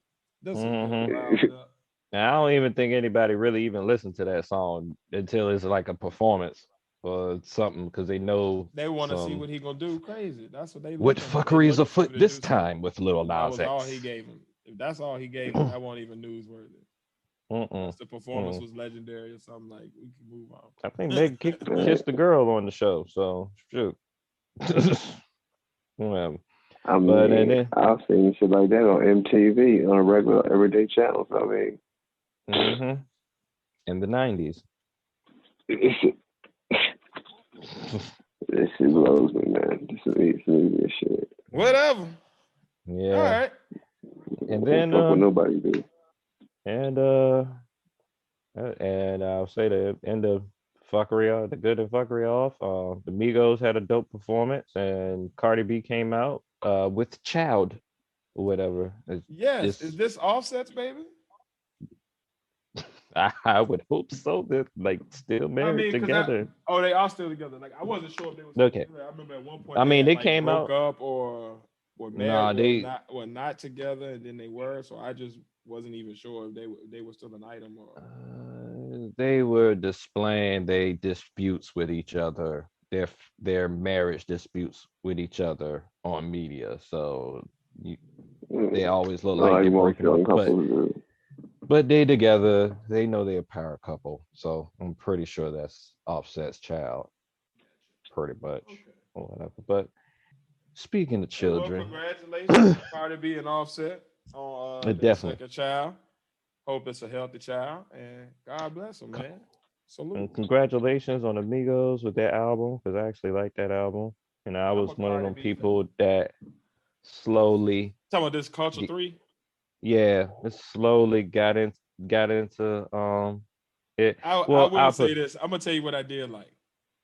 Now, I don't even think anybody really even listened to that song until it's like a performance or something because they know they want to see what he gonna do. Crazy. That's what they. What fuckery is afoot this time with Little Nas X? That was all he gave him. If that's all he gave him, that won't even newsworthy. The performance was legendary or something. Like, we can move on. I think they kissed the girl on the show, so shoot. Well, I mean, I've seen shit like that on MTV on a regular everyday channel. So, I mean, in the 90s. This shit blows me, man. This shit. Whatever. Yeah. All right. And then fuck what nobody do. And I'll say the end of fuckery, the good and fuckery off. The Migos had a dope performance, and Cardi B came out with Child or whatever. Yes. Is this Offset's baby? I would hope so. They're like still married together. They are still together. Like, I wasn't sure if they was okay. Together. I remember at one point. I mean, they like, came broke out up or were married. Nah, were not together, and then they were. So I just wasn't even sure if they were still an item or. They were displaying their disputes with each other, their marriage disputes with each other on media. So they always look like they're breaking up. But they together, they know they're a power couple. So I'm pretty sure that's Offset's child. Pretty much. Or whatever. But speaking of children. Well, congratulations, Cardi B and Offset on their second child. Hope it's a healthy child, and God bless them, man. Salute. And congratulations on Amigos with that album, because I actually like that album. And I was one of them people that slowly talking about this Culture 3. Yeah, it slowly got into it. I will say this. I'm gonna tell you what I did like.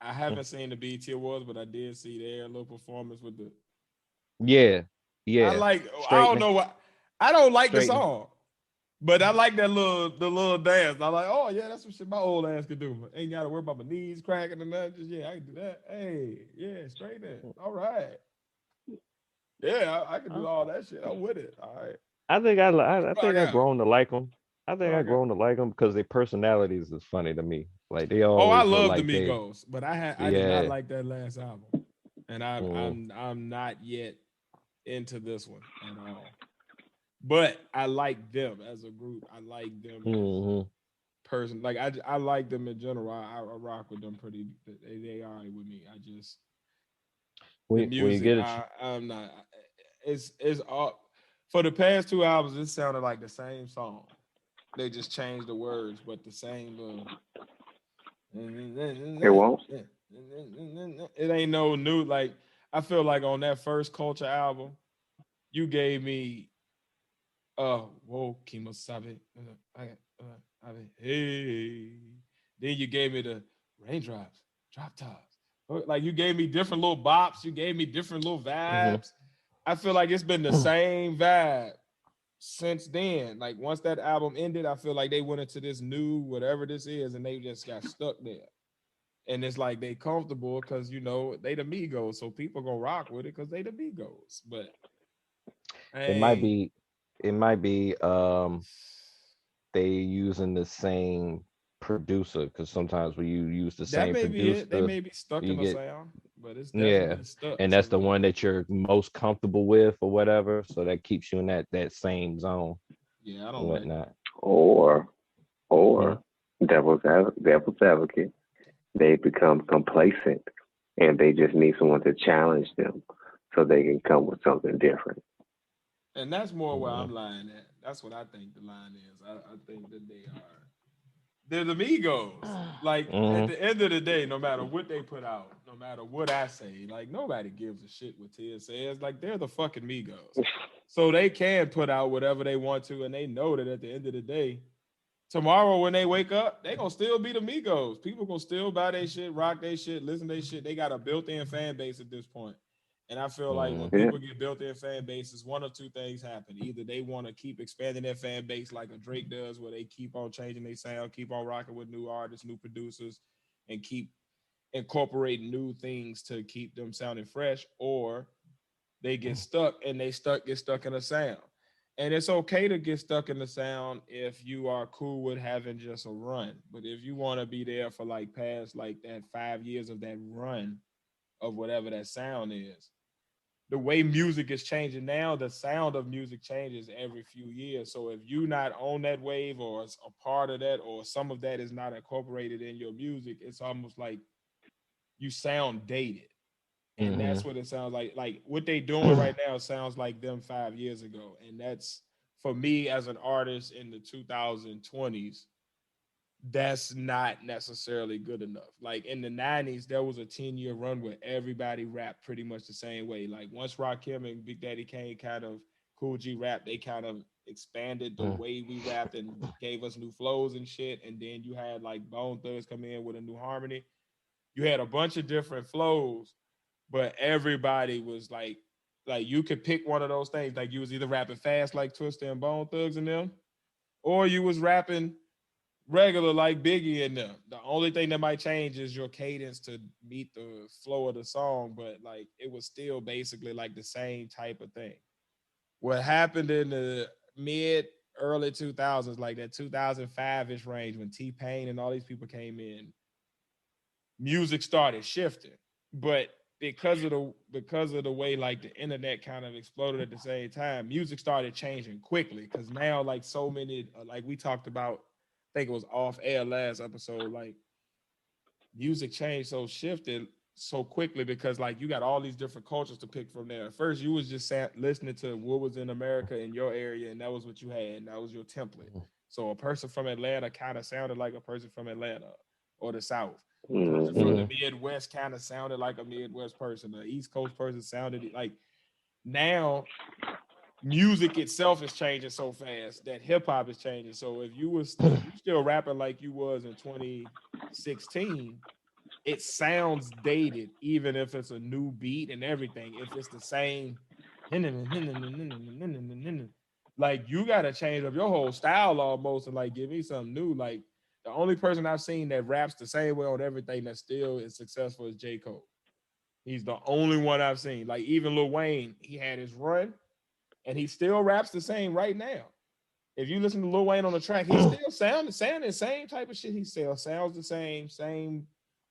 I haven't seen the BET Awards, but I did see their little performance with the. Yeah. I don't know what. I don't like the song. But I like the little dance. I'm like, oh yeah, that's some shit my old ass could do. Ain't gotta worry about my knees cracking and nothing. Just I can do that. Hey, yeah, straight in. All right. Yeah, I can do all that shit. I'm with it. All right. I think I've grown to like them. I think I Okay. grown to like them because their personalities is funny to me. Like they Oh, I always look love the like they, Migos, but I did not yeah. like that last album, and Mm, I'm not yet into this one at all. But I like them as a group. I like them as hmm person. Like I like them in general. I rock with them pretty. They are with me. I just the when you music. get it, I'm not. It's all for the past two albums. It sounded like the same song. They just changed the words, but the same. It won't. It ain't no new. Like I feel like on that first Culture album, you gave me whoa Kimosabe, hey. Then you gave me the raindrops, drop tops. Like you gave me different little bops. You gave me different little hmm vibes. I feel like it's been the same vibe since then. Like once that album ended, I feel like they went into this new whatever this is, and they just got stuck there. And it's like they comfortable because you know they the Migos, so people gonna rock with it because they the Migos. But it might hey, be, they using the same producer because sometimes when you use the that same may be it. They producer, may be stuck you in the get, sound, but it's yeah, definitely stuck. and So that's the like, one that you're most comfortable with or whatever. So that keeps you in that same zone yeah, I and don't like it. whatnot. Or Hmm. or devil's advocate, they become complacent and they just need someone to challenge them so they can come with something different. And that's more where Hmm. I'm lying at. That's what I think the line is. I think that they're the Migos. Like at Hmm. the end of the day, no matter what they put out, no matter what I say, like nobody gives a shit what Tia says. Like they're the fucking Migos. So they can put out whatever they want to, and they know that at the end of the day, tomorrow when they wake up, they gonna still be the Migos. People gonna still buy their shit, rock their shit, listen to their shit. They got a built-in fan base at this point. And I feel like when Yeah. people get built-in fan bases, one of two things happen. Either they want to keep expanding their fan base like a Drake does, where they keep on changing their sound, keep on rocking with new artists, new producers, and keep incorporating new things to keep them sounding fresh, or they get stuck in a sound. And it's okay to get stuck in the sound if you are cool with having just a run. But if you want to be there for like past like that 5 years of that run of whatever that sound is, the way music is changing now, the sound of music changes every few years. So if you're not on that wave or a part of that or some of that is not incorporated in your music, it's almost like you sound dated. And Hmm. that's what it sounds like. Like what they doing right now sounds like them 5 years ago. And that's for me as an artist in the 2020s, that's not necessarily good enough. Like in the 90s, there was a 10-year run where everybody rapped pretty much the same way. Like once Rakim and Big Daddy Kane kind of Cool G rap, they kind of expanded the way we rapped and gave us new flows and shit. And then you had like Bone Thugs come in with a new harmony. You had a bunch of different flows, but everybody was like you could pick one of those things. Like you was either rapping fast like Twista and Bone Thugs and them, or you was rapping regular like Biggie and them. The only thing that might change is your cadence to meet the flow of the song, but like it was still basically like the same type of thing. What happened in the mid early 2000s, like that 2005-ish range when T-Pain and all these people came in, music started shifting. But because of the way like the internet kind of exploded at the same time, music started changing quickly because now like so many like we talked about, I think it was off air last episode, like music changed so shifted so quickly because like you got all these different cultures to pick from there. At first you was just listening to what was in America in your area, and that was what you had, and that was your template. So a person from Atlanta kind of sounded like a person from Atlanta or the South. A person from Hmm. the Midwest kind of sounded like a Midwest person. The East Coast person sounded like. Now music itself is changing so fast that hip hop is changing. So if you still rapping like you was in 2016, it sounds dated, even if it's a new beat and everything. If it's the same, like you gotta change up your whole style almost and like give me something new. Like the only person I've seen that raps the same way on everything that still is successful is J. Cole. He's the only one I've seen. Like even Lil Wayne, he had his run and he still raps the same right now. if you listen to Lil Wayne on the track, he still sound the same type of shit. He still sounds the same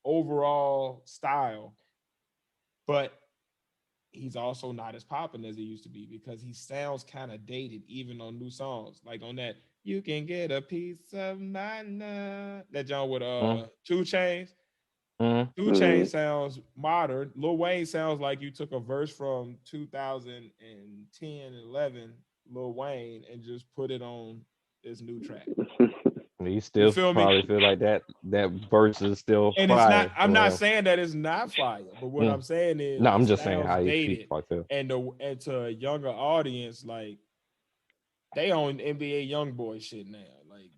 overall style, but he's also not as popping as he used to be because he sounds kind of dated, even on new songs. Like on that, you can get a piece of my love. That John with 2 Chainz. 2 Chainz sounds modern. Lil Wayne sounds like you took a verse from 2010 and 11 Lil Wayne and just put it on this new track. You still probably feel like that verse is still and fire. It's not. I'm not saying that it's not fire, but what I'm saying is, no, I'm just saying how you feel. And to a younger audience, like they on NBA YoungBoy shit now. Like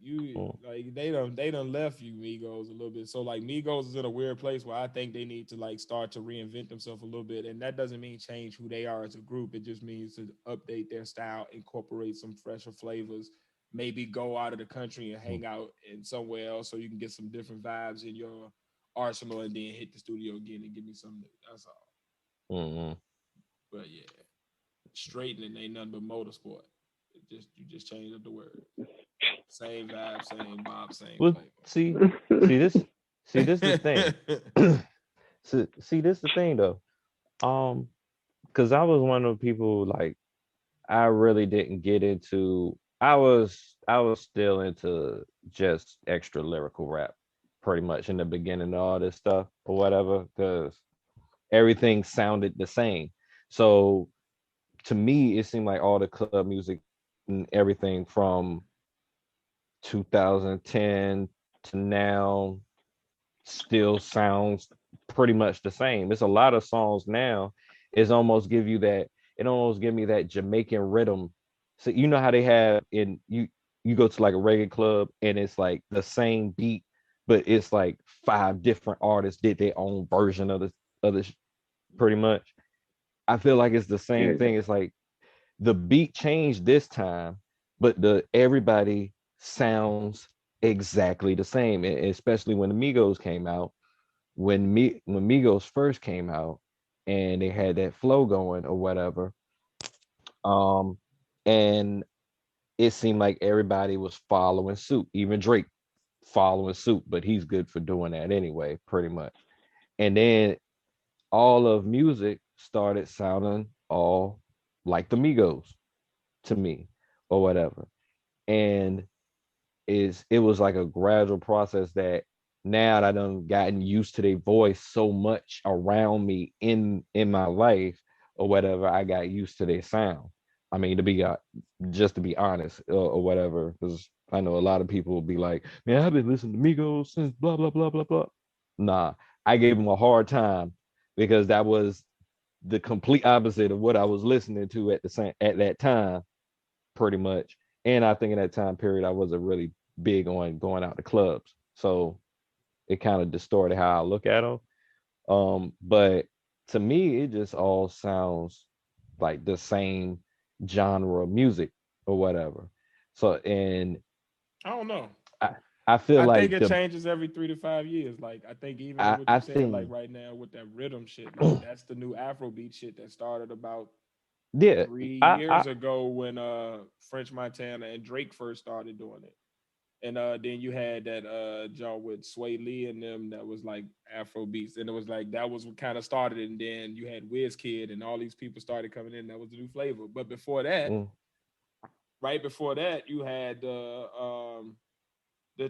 like they done left you Migos a little bit. So like Migos is in a weird place where I think they need to like start to reinvent themselves a little bit, and that doesn't mean change who they are as a group. It just means to update their style, incorporate some fresher flavors. Maybe go out of the country and hang out in somewhere else so you can get some different vibes in your arsenal, and then hit the studio again and give me something new. That's all. But yeah, straightening ain't nothing but motorsport. You just change up the word. Same vibe, same bob, same flavor. See this is the thing. see this the thing though. Because I was one of the people like I really didn't get into. I was still into just extra lyrical rap, pretty much in the beginning of all this stuff or whatever, because everything sounded the same. So to me, it seemed like all the club music and everything from 2010 to now still sounds pretty much the same. It's a lot of songs now. It almost give me that Jamaican rhythm. So you know how they have you go to like a reggae club and it's like the same beat, but it's like 5 different artists did their own version of the pretty much. I feel like it's the same thing. It's like the beat changed this time, but everybody sounds exactly the same, and especially when the Migos came out. When Migos first came out and they had that flow going or whatever, and it seemed like everybody was following suit, even Drake following suit, but he's good for doing that anyway, pretty much. And then all of music started sounding all like the Migos to me or whatever. And it was like a gradual process that now that I done gotten used to their voice so much around me in my life or whatever, I got used to their sound. I mean, to be honest or whatever, because I know a lot of people will be like, man, I've been listening to Migos since blah, blah, blah, blah, blah. Nah, I gave them a hard time because that was the complete opposite of what I was listening to at that time, pretty much. And I think in that time period, I wasn't really big on going out to clubs. So it kind of distorted how I look at them. But to me, it just all sounds like the same genre of music or whatever. So, and I don't know. I feel like think it changes every 3 to 5 years. Like I think even what you're saying, like right now with that rhythm shit, like that's the new Afrobeat shit that started about 3 years ago when French Montana and Drake first started doing it. And then you had that John with Sway Lee and them that was like Afro beats, and it was like that was what kind of started it. And then you had Kid and all these people started coming in. That was the new flavor. But before that, right before that, you had the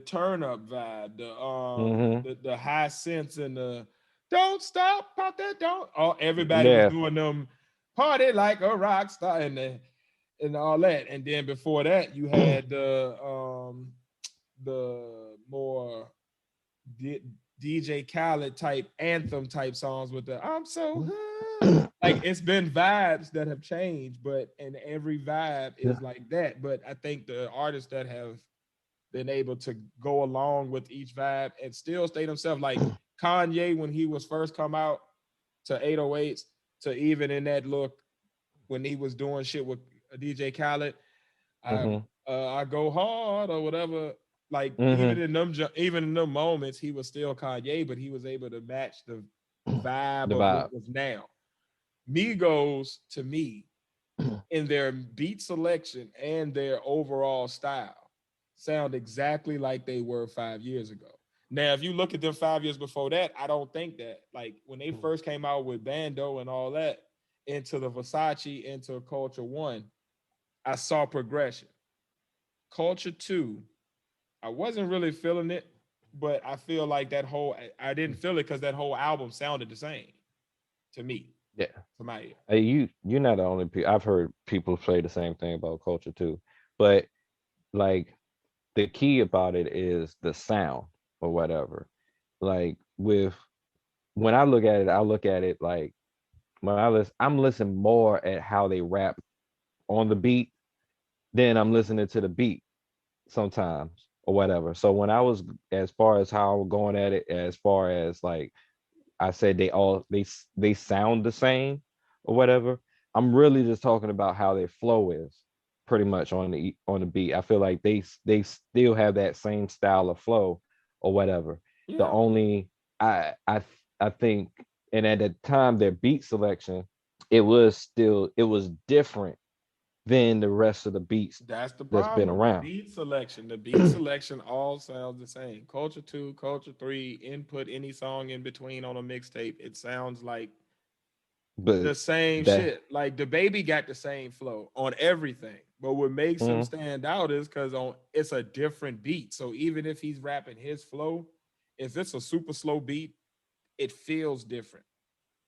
turn up vibe, the high sense and the don't stop, pop that don't. Oh, everybody was doing them party like a rock star and all that. And then before that, you had the more DJ Khaled type anthem type songs with the I'm so good. Like it's been vibes that have changed, and every vibe is like that. But I think the artists that have been able to go along with each vibe and still stay themselves, like Kanye when he was first come out to 808s, to even in that look when he was doing shit with DJ Khaled, I go hard or whatever. Like even in them moments, he was still Kanye, but he was able to match the vibe of what was now. Migos, to me, in their beat selection and their overall style sound exactly like they were 5 years ago. Now, if you look at them 5 years before that, I don't think that. Like when they first came out with Bando and all that, into the Versace, into Culture One, I saw progression. Culture Two, I wasn't really feeling it, but I feel like I didn't feel it because that whole album sounded the same to me, Yeah. to my ear. Hey, you're not the only people. I've heard people say the same thing about Culture too. But like the key about it is the sound or whatever. Like with when I look at it like when I'm listening more at how they rap on the beat than I'm listening to the beat sometimes or whatever. So when I was as far as how I was going at it, as far as like I said they sound the same or whatever. I'm really just talking about how their flow is pretty much on the beat. I feel like they still have that same style of flow or whatever. The Yeah. only I think and at the time their beat selection it was different than the rest of the beats That's the that's been problem. around. The beat selection all sounds the same. Culture Two, Culture Three, input any song in between on a mixtape. It sounds like But the same that shit. Like the baby got the same flow on everything. But what makes him mm, stand out is because on it's a different beat. So even if he's rapping his flow, if it's a super slow beat, it feels different.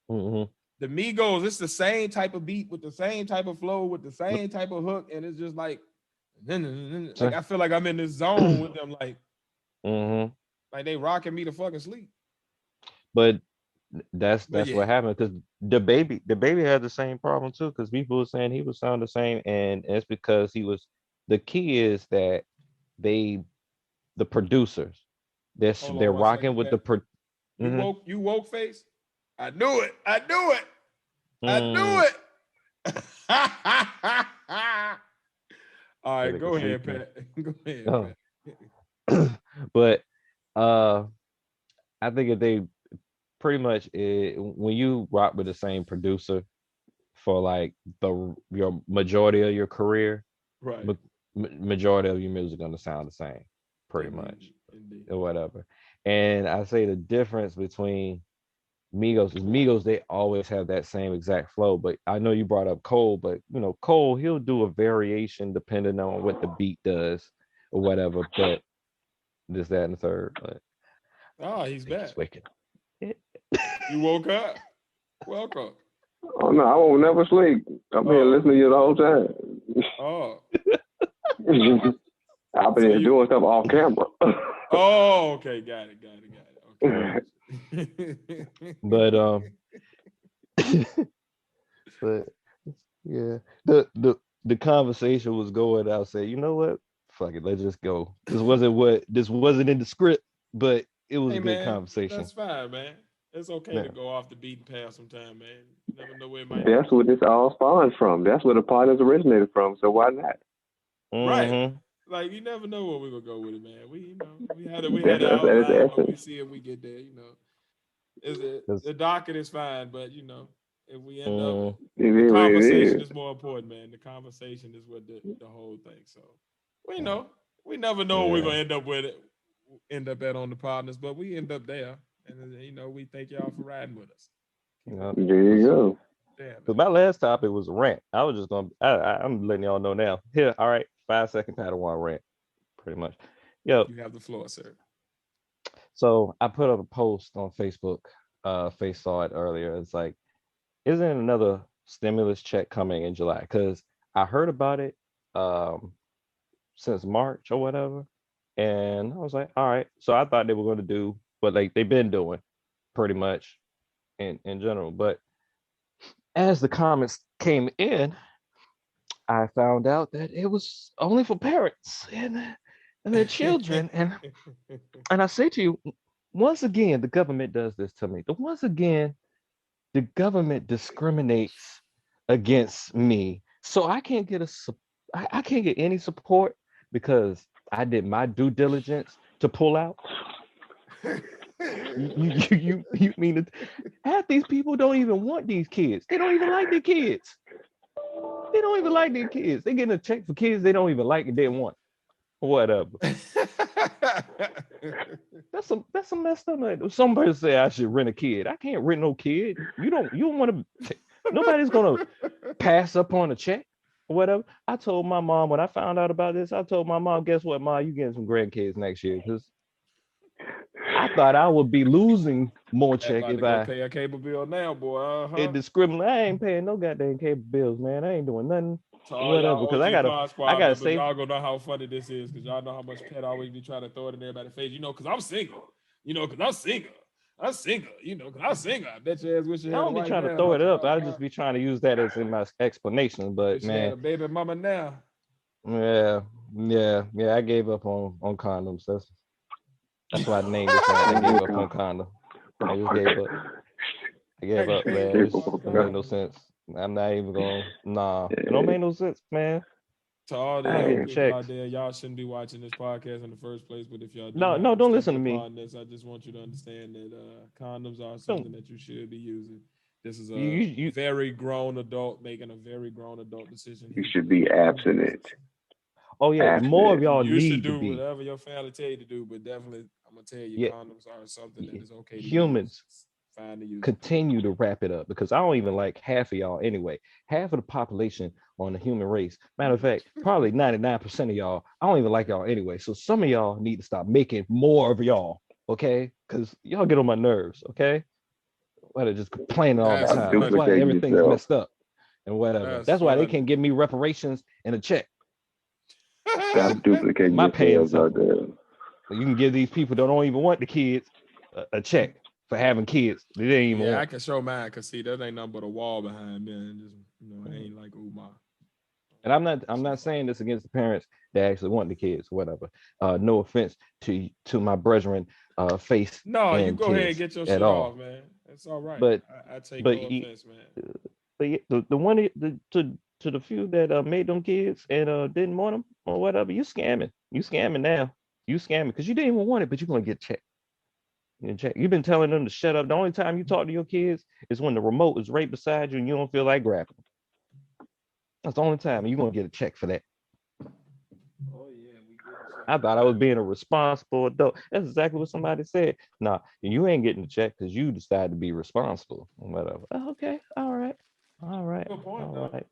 mhm. The Migos, it's the same type of beat with the same type of flow, with the same type of hook, and it's just like I feel like I'm in this zone with them, Mhm. like they rocking me to fucking sleep. But But that's yeah, what happened because the baby had the same problem too because people were saying he was sound the same and it's because he was the key is that they the producers hold they're on one rocking second, with the Pat. pro. Mhm. You woke face. I knew it. I knew it. I Mm, knew it. All yeah, right, they can go sleep ahead, now. Pat. Go ahead, Oh. Pat. But uh I think if they pretty much when you rock with the same producer for like the your majority of your career Right. ma- majority of your music gonna sound the same, pretty much, Indeed. Indeed. or whatever. And I say the difference between Migos is Migos, they always have that same exact flow. But I know you brought up Cole, but Cole, he'll do a variation depending on what the beat does or whatever. But this, that, and the third. But Oh, I he's think he's back. wicked. You woke up. Welcome. Oh no, I won't never sleep. I'm here Oh, listening to you the whole time. oh. I've been So here you doing stuff off camera. Oh, okay, got it, got it, got it. Okay, got But you. but yeah, the conversation was going. I'll say, you know what? Fuck it, let's just go. This wasn't in the script, but it was Hey a good man, conversation. that's fine, man. It's okay to Yeah. go off the beaten path sometime, man. You never know where it might lead That's where this all spawned from. That's where the Podnas originated from. So why not? you. Right. Mm-hmm. Like you never know where we're gonna go with it, man. We had That's an that's the outline, but we essence. see if we get there, Is it Cause the docket is fine, but if we end up It the is what conversation it is more important, man. The conversation is what the whole thing. So we yeah, know. We never know what we're yeah, gonna end up with it, end up at on the partners, but we end up there. And we thank y'all for riding with us. Keep it yeah. moving. is. There you Cause go. Yeah, 'cause man. my last topic was a rant. I was just gonna. I'm letting y'all know now. Here, all right, 5 second Padawan rant, pretty much. Yo, You have the floor, sir. so I put up a post on Facebook. Face saw it earlier. It's like, isn't another stimulus check coming in July? Because I heard about it um since March or whatever, and I was like, all right. So I thought they were going to do what like they've been doing, pretty much in general. But as the comments came in, I found out that it was only for parents and their children. And I say to you, once again, the government does this to me. Once again, the government discriminates against me. So I can't get any support because I did my due diligence to pull out. You mean that half these people don't even want these kids. They don't even like their kids. They They don't even like their kids. They getting a check for kids they don't even like and didn't want. Whatever. That's some messed up. Somebody say I should rent a kid. I can't rent no kid. You don't want to. Nobody's gonna pass up on a check or whatever. I told my mom when I found out about this. I told my mom, guess what, Ma, you getting some grandkids next year because I thought I would be losing more check if I pay a cable bill now, boy. indiscriminately. I ain't paying no goddamn cable bills, man. I ain't doing nothing. To all Whatever, y'all because OG I gotta Pod Squad members, save. y'all gonna know how funny this is because y'all know how much Pet always be trying to throw it in everybody's face. You know, because I'm single. You know, because I'm single. I'm single. You know, because I'm single. I bet your ass wish you I had a don't be wife trying to now. throw it up. I'll just be trying to use that as in my explanation. But Wish you had a man, baby mama now. yeah. I gave up on condoms. That's why I named this. I gave up on condoms. I just gave up. I gave up, man. It don't make no sense. I'm not even going. Nah, it don't make no sense, man. To all the I ain't young getting people checks. out there, y'all shouldn't be watching this podcast in the first place. But if y'all do, No, happen to don't listen to stumble me. upon this, I just want you to understand that condoms are something that you should be using. This is a You very grown adult making a very grown adult decision. You should be abstinent. Oh yeah, more of y'all You should need to do be. whatever your family tell you to do, but definitely, I'm gonna tell you, Yeah, condoms are something that is okay to humans use. Fine to use. continue to wrap it up because I don't even like half of y'all anyway. Half of the population on the human race. Matter of fact, probably 99% of y'all, I don't even like y'all anyway. So some of y'all need to stop making more of y'all, okay? Because y'all get on my nerves, okay? Why they just complaining all the That's time. That's why Duplicate everything's yourself. messed up and whatever. That's why they can't give me reparations and a check. Stop duplicating My pay is yourselves out simple. there. You can give these people that don't even want the kids a check for having kids. They didn't even Yeah, I want. can show mine because see, that ain't nothing but a wall behind me, and just it ain't like Umar. And I'm not saying this against the parents that actually want the kids, whatever. No offense to my brethren, face No, you and go ahead and kids get your at shit all. off, man. It's all right. But I take but no offense, man. but the one to the few that made them kids and didn't want them or whatever, you scamming. You scamming now. You scamming because you didn't even want it, but you're gonna get checked. You've been telling them to shut up. The only time you talk to your kids is when the remote is right beside you and you don't feel like grabbing. That's the only time you're gonna get a check for that. Oh yeah, we get it. I thought I was being a responsible adult. That's exactly what somebody said. Nah, you ain't getting the check because you decided to be responsible or whatever. Okay, all right. Good point, All though. right.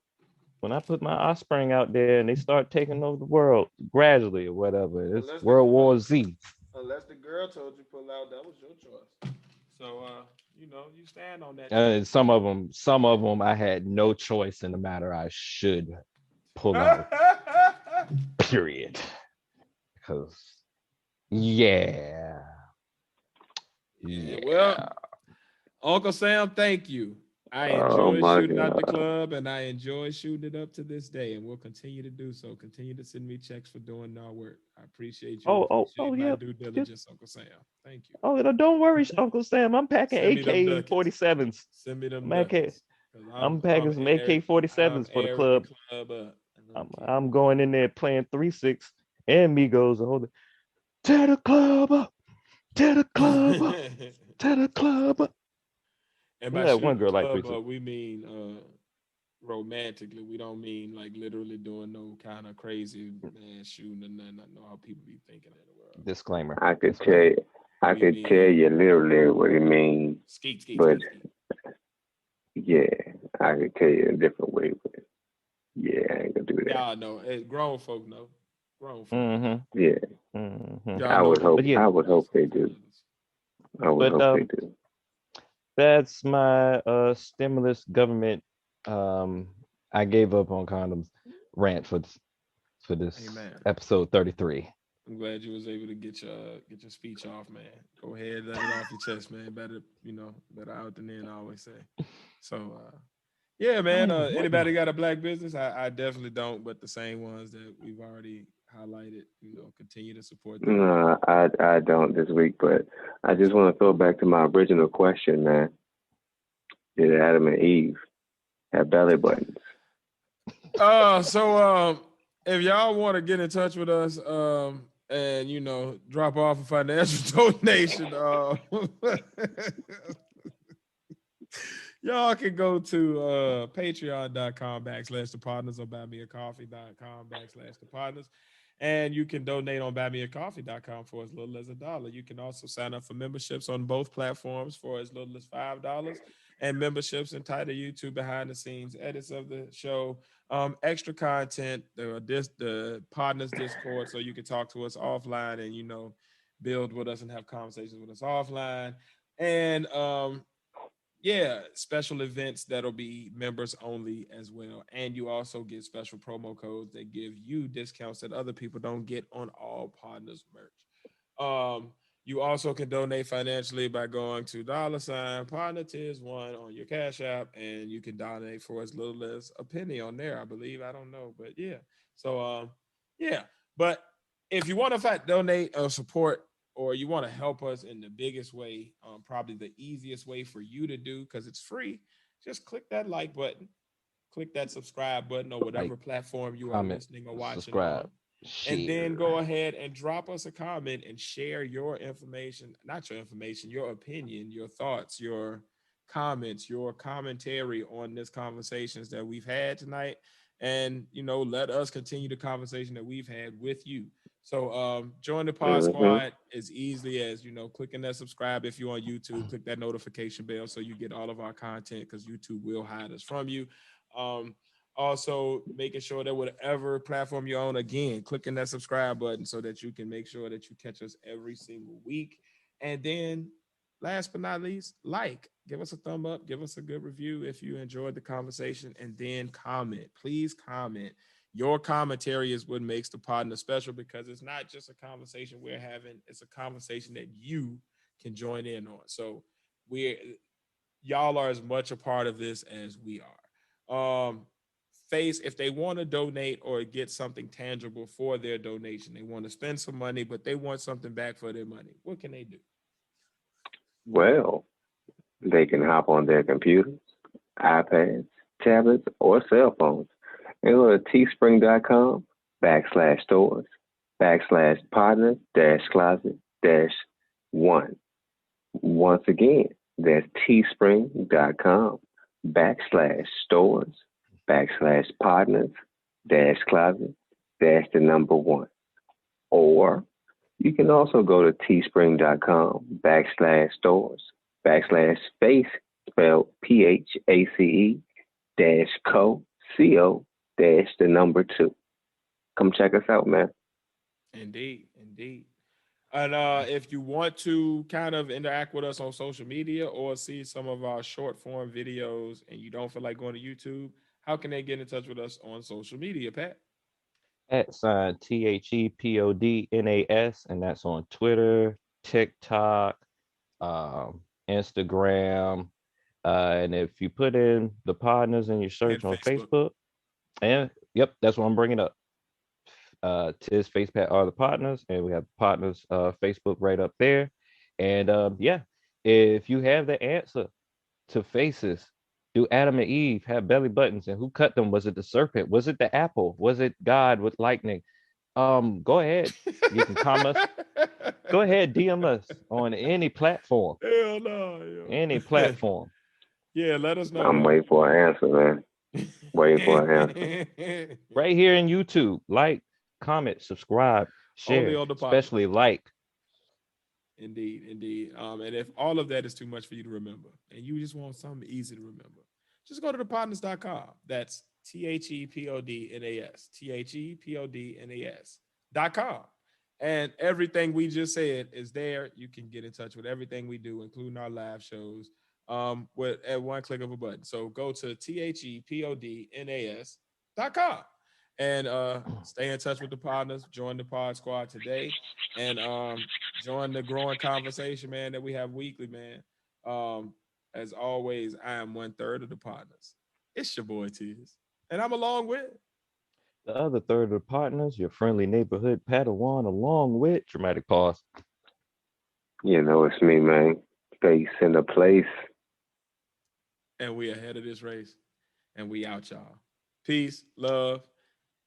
When I put my offspring out there and they start taking over the world gradually or whatever, it's World War Z. Unless the girl told you pull out, that was your choice. So you stand on that. And some of them, I had no choice in the matter. I should pull out. Period. Because yeah. Well, Uncle Sam, thank you. I Oh, enjoy my shooting out the God. club, and I enjoy shooting it up to this day, and we'll continue to do so. Continue to send me checks for doing our work. I appreciate you. Appreciate my Yeah. due diligence, Uncle Sam. Thank you. Oh, don't worry, Uncle Sam. I'm packing Send me them ducats. AK-47s. Send me them I'm, AK, ducats. 'Cause I'm packing some AK-47s for the club. Up. I'm going in there playing 3-6 and Migos. Tear the club up. Tear the club up. Tear the club up. And by That shooting one girl the like club 3-6. up, we mean romantically. We don't mean like literally doing no kind of crazy man shooting or nothing. I know how people be thinking in the world. Disclaimer. I could tell you literally what it means, Skeet. yeah, I could tell you a different way, but yeah, I ain't gonna do that. Y'all know. Grown folk know. Grown folk. Mm-hmm. Yeah, Mm-hmm. I would hope. Yeah. I would hope they do. I would hope they do. That's my stimulus government. I gave up on condoms rant for this Amen. episode 33. I'm glad you was able to get your speech off, man. Go ahead, let it off your chest, man. Better out than in, I always say. So yeah, man. Anybody got a black business? I definitely don't, but the same ones that we've already highlighted, continue to support them. No, I don't this week, but I just want to throw back to my original question, man. Did Adam and Eve have belly buttons? So if y'all want to get in touch with us, and drop off a financial donation, Y'all can go to patreon.com/the partners or buymeacoffee.com/the partners. And you can donate on buymeacoffee.com for as little as $1. You can also sign up for memberships on both platforms for as little as $5. And memberships entitle you to behind the scenes edits of the show, extra content, the partners Discord, so you can talk to us offline and build with us and have conversations with us offline. And yeah, special events that'll be members only as well. And you also get special promo codes that give you discounts that other people don't get on all partners merch. You also can donate financially by going to $partner tiers 1 on your Cash App, and you can donate for as little as a penny on there, I believe. I don't know, but yeah. So yeah. But if you want to donate or support, or you want to help us in the biggest way, probably the easiest way for you to do, because it's free, just click that like button, click that subscribe button, or whatever Like, platform you are comment, listening or watching subscribe, on. And then share. go ahead and drop us a comment and share your information, not your information, your opinion, your thoughts, your comments, your commentary on this conversations that we've had tonight. And, let us continue the conversation that we've had with you. So join the pod squad as easily as, clicking that subscribe. If you're on YouTube, click that notification bell so you get all of our content, because YouTube will hide us from you. Also making sure that whatever platform you're on, again, clicking that subscribe button so that you can make sure that you catch us every single week. And then last but not least, give us a thumb up, give us a good review if you enjoyed the conversation, and then comment. Please comment. Your commentary is what makes the partner special, because it's not just a conversation we're having, it's a conversation that you can join in on. So y'all are as much a part of this as we are. If they want to donate or get something tangible for their donation, they want to spend some money, but they want something back for their money, what can they do? Well, they can hop on their computers, iPads, tablets, or cell phones and go to teespring.com/partner-closet-1. Once again, that's teespring.com/stores/partners-closet-1. Or you can also go to teespring.com/stores/space, spelled PHACE-CO-2. Come check us out, man. Indeed. And if you want to kind of interact with us on social media or see some of our short form videos and you don't feel like going to YouTube, how can they get in touch with us on social media, Pat? @THEPODNAS, and that's on Twitter, TikTok, Instagram, and if you put in the partners in your search on Facebook, and yep, that's what I'm bringing up. Tis FacePat are the partners, and we have partners Facebook right up there. And yeah, if you have the answer to faces, do Adam and Eve have belly buttons, and who cut them? Was it the serpent? Was it the apple? Was it God with lightning? Go ahead, you can comment. Go ahead, DM us on any platform. Hell no, yo. Any platform. Yeah, let us know. I'm waiting for an answer, man. Waiting for an answer. Right here in YouTube. Like, comment, subscribe, share, especially like. Indeed. And if all of that is too much for you to remember and you just want something easy to remember, just go to thepodnas.com. That's THEPODNAS. THEPODNAS.com. And everything we just said is there. You can get in touch with everything we do, including our live shows, at one click of a button. So go to THEPODNAS.com and stay in touch with the partners. Join the pod squad today, and join the growing conversation, man, that we have weekly, man. As always, I am 1/3 of the partners. It's your boy Tiz, and I'm along with the other third of the partners, your friendly neighborhood Padawan, along with dramatic pause. It's me, man. Face in the place. And we ahead of this race, and we out, y'all. Peace, love.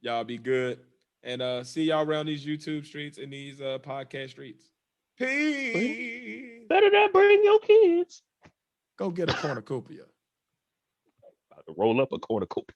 Y'all be good. And see y'all around these YouTube streets and these podcast streets. Peace. Better not bring your kids. Go get a cornucopia. roll up a cornucopia.